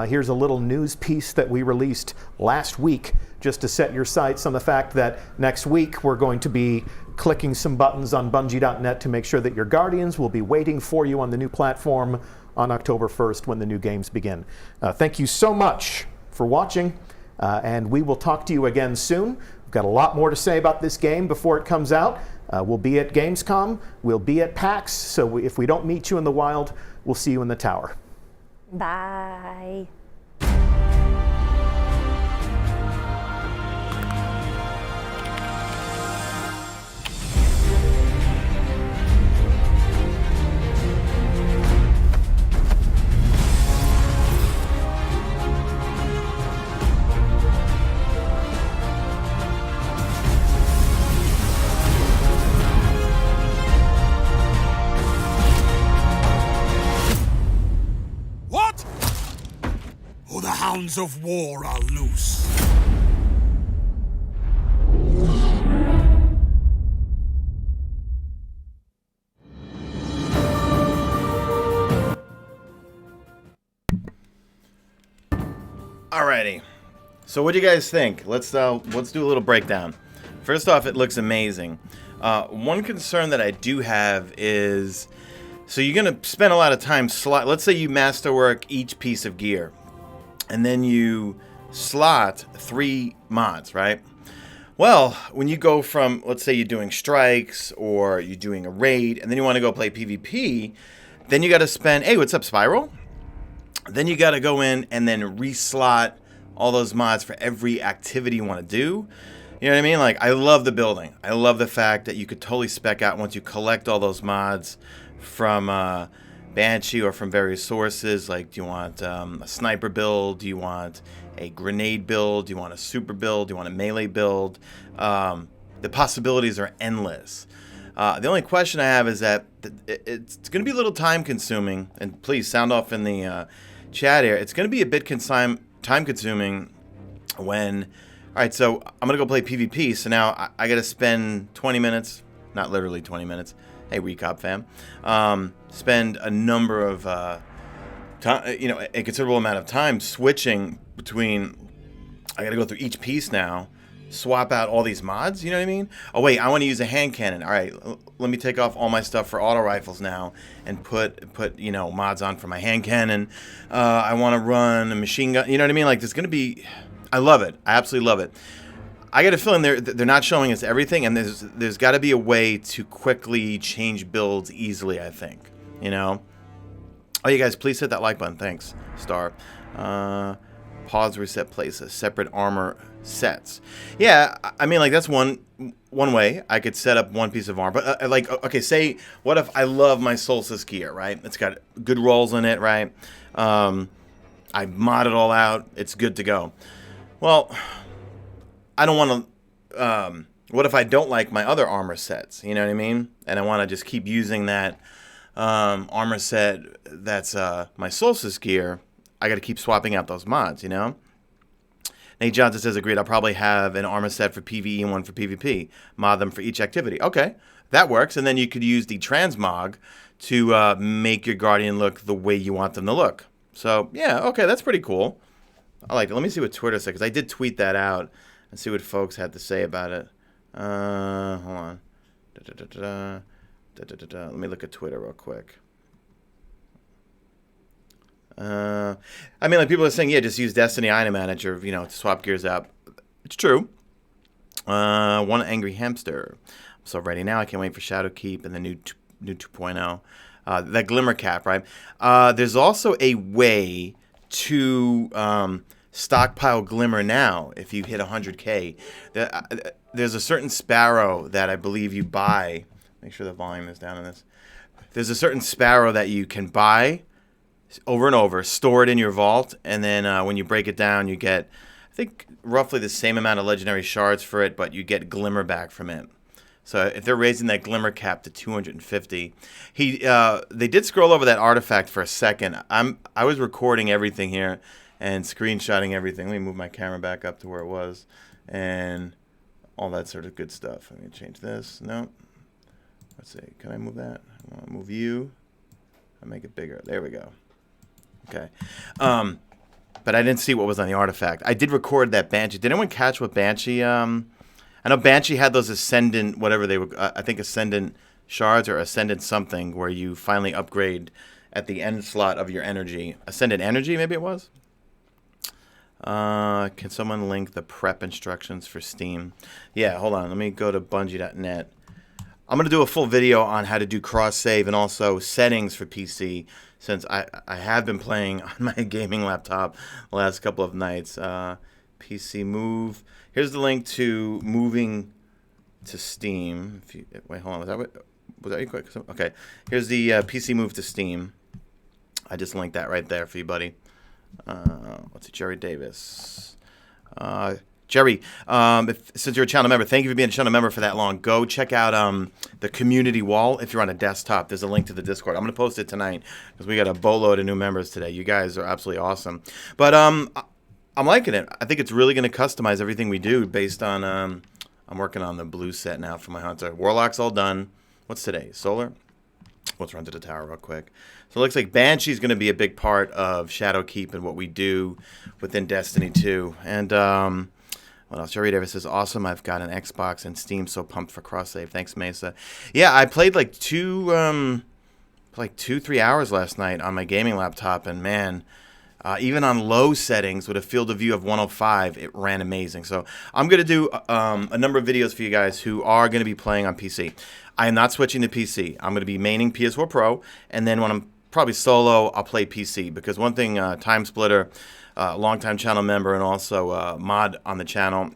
Here's a little news piece that we released last week just to set your sights on the fact that next week we're going to be clicking some buttons on Bungie.net to make sure that your Guardians will be waiting for you on the new platform on October 1st when the new games begin. Thank you so much for watching, and we will talk to you again soon. We've got a lot more to say about this game before it comes out. We'll be at Gamescom, we'll be at PAX, so if we don't meet you in the wild, we'll see you in the tower. Bye. What? Oh, the hounds of war are loose. Alrighty. So what do you guys think? Let's do a little breakdown. First off, it looks amazing. One concern that I do have is, so you're going to spend a lot of time let's say you masterwork each piece of gear, and then you slot 3 mods, right? Well, when you go from, let's say you're doing strikes or you're doing a raid, and then you want to go play PvP, then you got to spend, hey, what's up, Spiral? Then you got to go in and then reslot all those mods for every activity you want to do. You know what I mean? Like, I love the building. I love the fact that you could totally spec out once you collect all those mods from Banshee or from various sources. Like, do you want a sniper build? Do you want a grenade build? Do you want a super build? Do you want a melee build? The possibilities are endless. The only question I have is that it's going to be a little time consuming, and please sound off in the chat here. It's going to be a bit time consuming when, all right, so I'm going to go play PvP, so now I got to spend 20 minutes, not literally 20 minutes, hey, Recop fam, spend a number of, a considerable amount of time switching between, I got to go through each piece now, swap out all these mods, you know what I mean? Oh wait, I want to use a hand cannon. All right, let me take off all my stuff for auto rifles now and put mods on for my hand cannon. I want to run a machine gun. You know what I mean? Like, there's gonna be, I love it. I absolutely love it. I got a feeling they're not showing us everything, and there's got to be a way to quickly change builds easily, I think. You know. Oh, you guys, please hit that like button. Thanks, Star. Pause, reset, places, separate armor sets. Yeah, I mean, like, that's one way I could set up one piece of armor. But like, okay, say what if I love my Solstice gear, right? It's got good rolls in it, right? I mod it all out. It's good to go. Well, I don't want to. What if I don't like my other armor sets? You know what I mean? And I want to just keep using that armor set that's my Solstice gear. I got to keep swapping out those mods, you know? Nate Johnson says, agreed, I'll probably have an armor set for PvE and one for PvP. Mod them for each activity. Okay, that works. And then you could use the transmog to make your Guardian look the way you want them to look. So, yeah, okay, that's pretty cool. I like it. Let me see what Twitter said, because I did tweet that out and see what folks had to say about it. Hold on. Let me look at Twitter real quick. I mean, like people are saying, yeah, just use Destiny Item Manager, you know, to swap gears out. It's true. One angry hamster. I'm so ready now. I can't wait for Shadowkeep and the new 2.0. That glimmer cap, right? There's also a way to stockpile glimmer now if you hit 100K. There's a certain sparrow that I believe you buy. Make sure the volume is down on this. There's a certain sparrow that you can buy over and over, store it in your vault, and then when you break it down, you get, I think, roughly the same amount of legendary shards for it, but you get glimmer back from it. So if they're raising that glimmer cap to 250, they did scroll over that artifact for a second. I was recording everything here and screenshotting everything. Let me move my camera back up to where it was and all that sort of good stuff. Let me change this. No. Let's see. Can I move that? I want to move you. I'll make it bigger. There we go. Okay. But I didn't see what was on the artifact. I did record that Banshee. Did anyone catch what Banshee? I know Banshee had those Ascendant, whatever they were. I think Ascendant shards or Ascendant something, where you finally upgrade at the end slot of your energy. Ascendant energy, maybe it was. Can someone link the prep instructions for Steam? Yeah, hold on. Let me go to Bungie.net. I'm going to do a full video on how to do cross-save and also settings for PC, since I have been playing on my gaming laptop the last couple of nights. PC move. Here's the link to moving to Steam. Wait, hold on. Was that you quick? Okay. Here's the PC move to Steam. I just linked that right there for you, buddy. What's it? Jerry Davis. Jerry, since you're a channel member, thank you for being a channel member for that long. Go check out the community wall if you're on a desktop. There's a link to the Discord. I'm going to post it tonight because we got a boatload of new members today. You guys are absolutely awesome. But I'm liking it. I think it's really going to customize everything we do based on... I'm working on the blue set now for my hunter. Warlock's all done. What's today? Solar? Let's run to the tower real quick. So it looks like Banshee's going to be a big part of Shadowkeep and what we do within Destiny 2. And... what else? Jerry Davis says, awesome. I've got an Xbox and Steam, so pumped for cross-save. Thanks, Mesa. Yeah, I played like 3 hours last night on my gaming laptop, and man, even on low settings with a field of view of 105, it ran amazing. So I'm going to do a number of videos for you guys who are going to be playing on PC. I am not switching to PC. I'm going to be maining PS4 Pro, and then when I'm probably solo, I'll play PC, because one thing, Time Splitter, longtime channel member and also mod on the channel,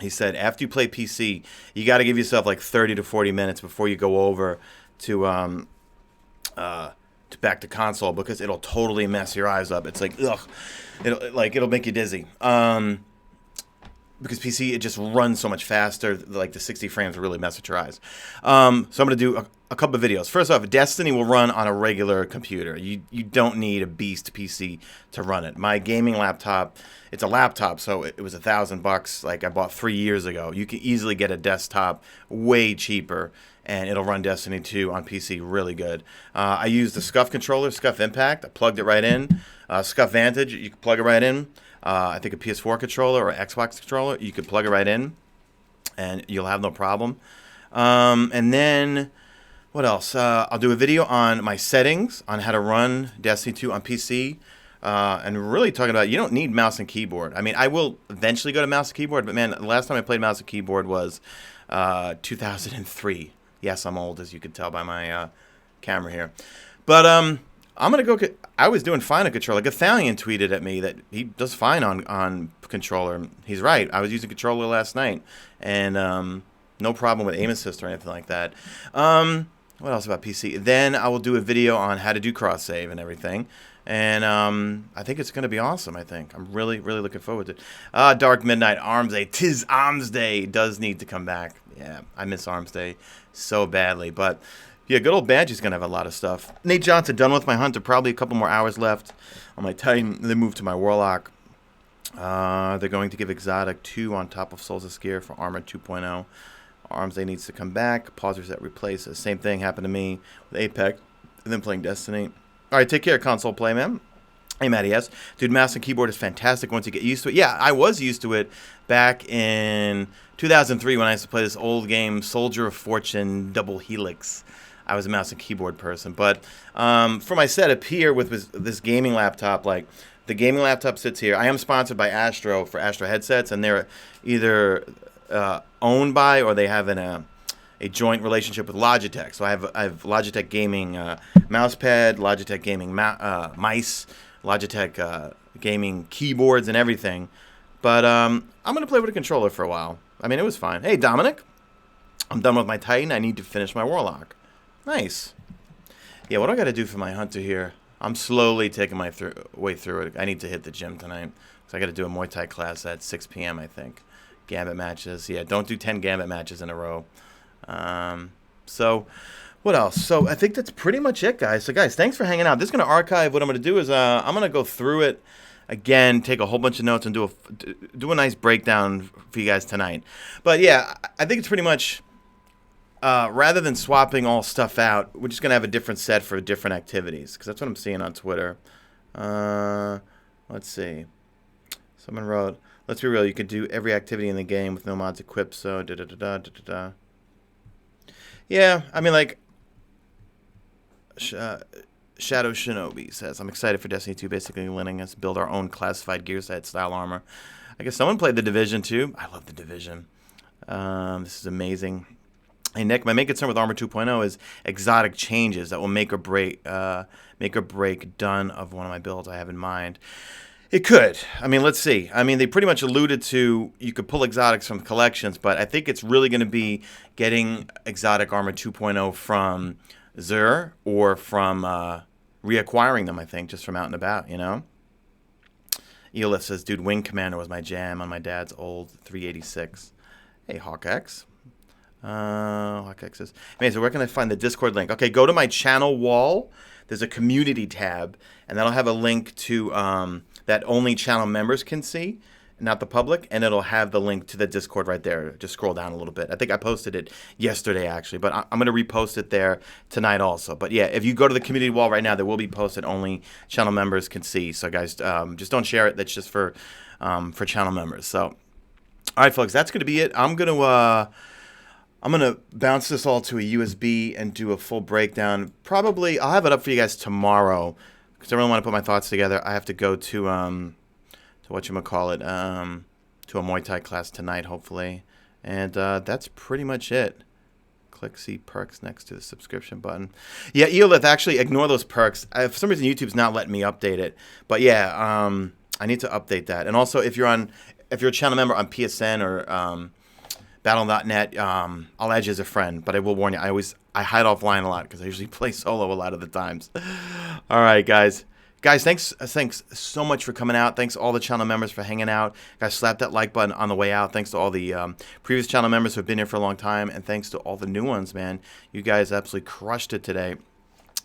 he said after you play PC, you got to give yourself like 30 to 40 minutes before you go over to back to console, because it'll totally mess your eyes up. It's like, ugh, it'll make you dizzy. Because PC, it just runs so much faster. Like the 60 frames really mess with your eyes. So I'm going to do a couple of videos. First off, Destiny will run on a regular computer. You don't need a beast PC to run it. My gaming laptop, it's a laptop, so it was $1,000. Like I bought 3 years ago. You can easily get a desktop way cheaper, and it'll run Destiny 2 on PC really good. I used the Scuff controller, Scuff Impact. I plugged it right in. Scuff Vantage, you can plug it right in. I think a PS4 controller or Xbox controller, you could plug it right in, and you'll have no problem. And then, what else? I'll do a video on my settings on how to run Destiny 2 on PC, and really talking about you don't need mouse and keyboard. I mean, I will eventually go to mouse and keyboard, but man, the last time I played mouse and keyboard was 2003. Yes, I'm old, as you can tell by my camera here. But I'm going to go... I was doing fine on controller. Gathalion tweeted at me that he does fine on controller. He's right. I was using controller last night, and no problem with aim assist or anything like that. What else about PC? Then I will do a video on how to do cross-save and everything. And I think it's going to be awesome, I think. I'm really, really looking forward to it. Dark Midnight, Arms Day. 'Tis Arms Day does need to come back. Yeah, I miss Arms Day so badly. But... yeah, good old Badgie's going to have a lot of stuff. Nate Johnson, done with my hunter. Probably a couple more hours left on my Titan. Then move to my Warlock. They're going to give Exotic 2 on top of Souls' Gear for Armor 2.0. Arms Day needs to come back. Pause reset replaces. Same thing happened to me with Apex. And then playing Destiny. All right, take care, console play, man. Hey, Matty, yes. Dude, mouse and keyboard is fantastic once you get used to it. Yeah, I was used to it back in 2003 when I used to play this old game, Soldier of Fortune Double Helix. I was a mouse and keyboard person. But for my setup here with this gaming laptop, like the gaming laptop sits here. I am sponsored by Astro for Astro headsets, and they're either owned by or they have a joint relationship with Logitech. So I have Logitech gaming mouse pad, Logitech gaming mice, Logitech gaming keyboards and everything. But I'm going to play with a controller for a while. I mean, it was fine. Hey, Dominic. I'm done with my Titan. I need to finish my Warlock. Nice. Yeah, what do I got to do for my Hunter here? I'm slowly taking my way through it. I need to hit the gym tonight. So I got to do a Muay Thai class at 6 p.m., I think. Gambit matches. Yeah, don't do 10 Gambit matches in a row. So what else? So I think that's pretty much it, guys. So, guys, thanks for hanging out. This is going to archive. What I'm going to do is I'm going to go through it again, take a whole bunch of notes, and do a nice breakdown for you guys tonight. But, yeah, I think it's pretty much... rather than swapping all stuff out, we're just going to have a different set for different activities. Because that's what I'm seeing on Twitter. Let's see. Someone wrote, let's be real, you could do every activity in the game with no mods equipped, so da-da-da-da-da-da. Yeah, I mean, like, Shadow Shinobi says, I'm excited for Destiny 2, basically letting us build our own classified gear set style armor. I guess someone played The Division, too. I love The Division. This is amazing. Hey Nick, my main concern with Armor 2.0 is exotic changes that will make or break done of one of my builds I have in mind. It could. I mean, let's see. I mean, they pretty much alluded to you could pull exotics from collections, but I think it's really going to be getting exotic Armor 2.0 from Xur or from reacquiring them, I think, just from out and about, you know? Eolith says, dude, Wing Commander was my jam on my dad's old 386. Hey, HawkX. HawkX says, hey, so where can I find the Discord link? Okay, go to my channel wall. There's a community tab, and that'll have a link to that only channel members can see, not the public, and it'll have the link to the Discord right there. Just scroll down a little bit. I think I posted it yesterday, actually, but I'm going to repost it there tonight also. But, yeah, if you go to the community wall right now, there will be posts that only channel members can see. So, guys, just don't share it. That's just for channel members. So, all right, folks, that's going to be it. I'm going to bounce this all to a USB and do a full breakdown. Probably, I'll have it up for you guys tomorrow because I really want to put my thoughts together. I have to go to whatchamacallit, to a Muay Thai class tonight, hopefully. And that's pretty much it. Click see perks next to the subscription button. Yeah, Eolith, actually ignore those perks. For some reason, YouTube's not letting me update it. But yeah, I need to update that. And also, if you're a channel member on PSN or Battle.net, I'll add you as a friend, but I will warn you, I hide offline a lot because I usually play solo a lot of the times. All right, guys. Guys, thanks so much for coming out. Thanks to all the channel members for hanging out. Guys, slap that like button on the way out. Thanks to all the previous channel members who have been here for a long time, and thanks to all the new ones, man. You guys absolutely crushed it today.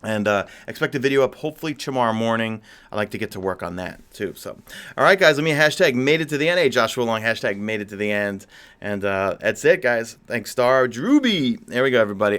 And expect a video up hopefully tomorrow morning. I like to get to work on that too. So, all right, guys, let me hashtag made it to the end. Hey, Joshua Long, hashtag made it to the end. And that's it, guys. Thanks, Star Drewby. There we go, everybody.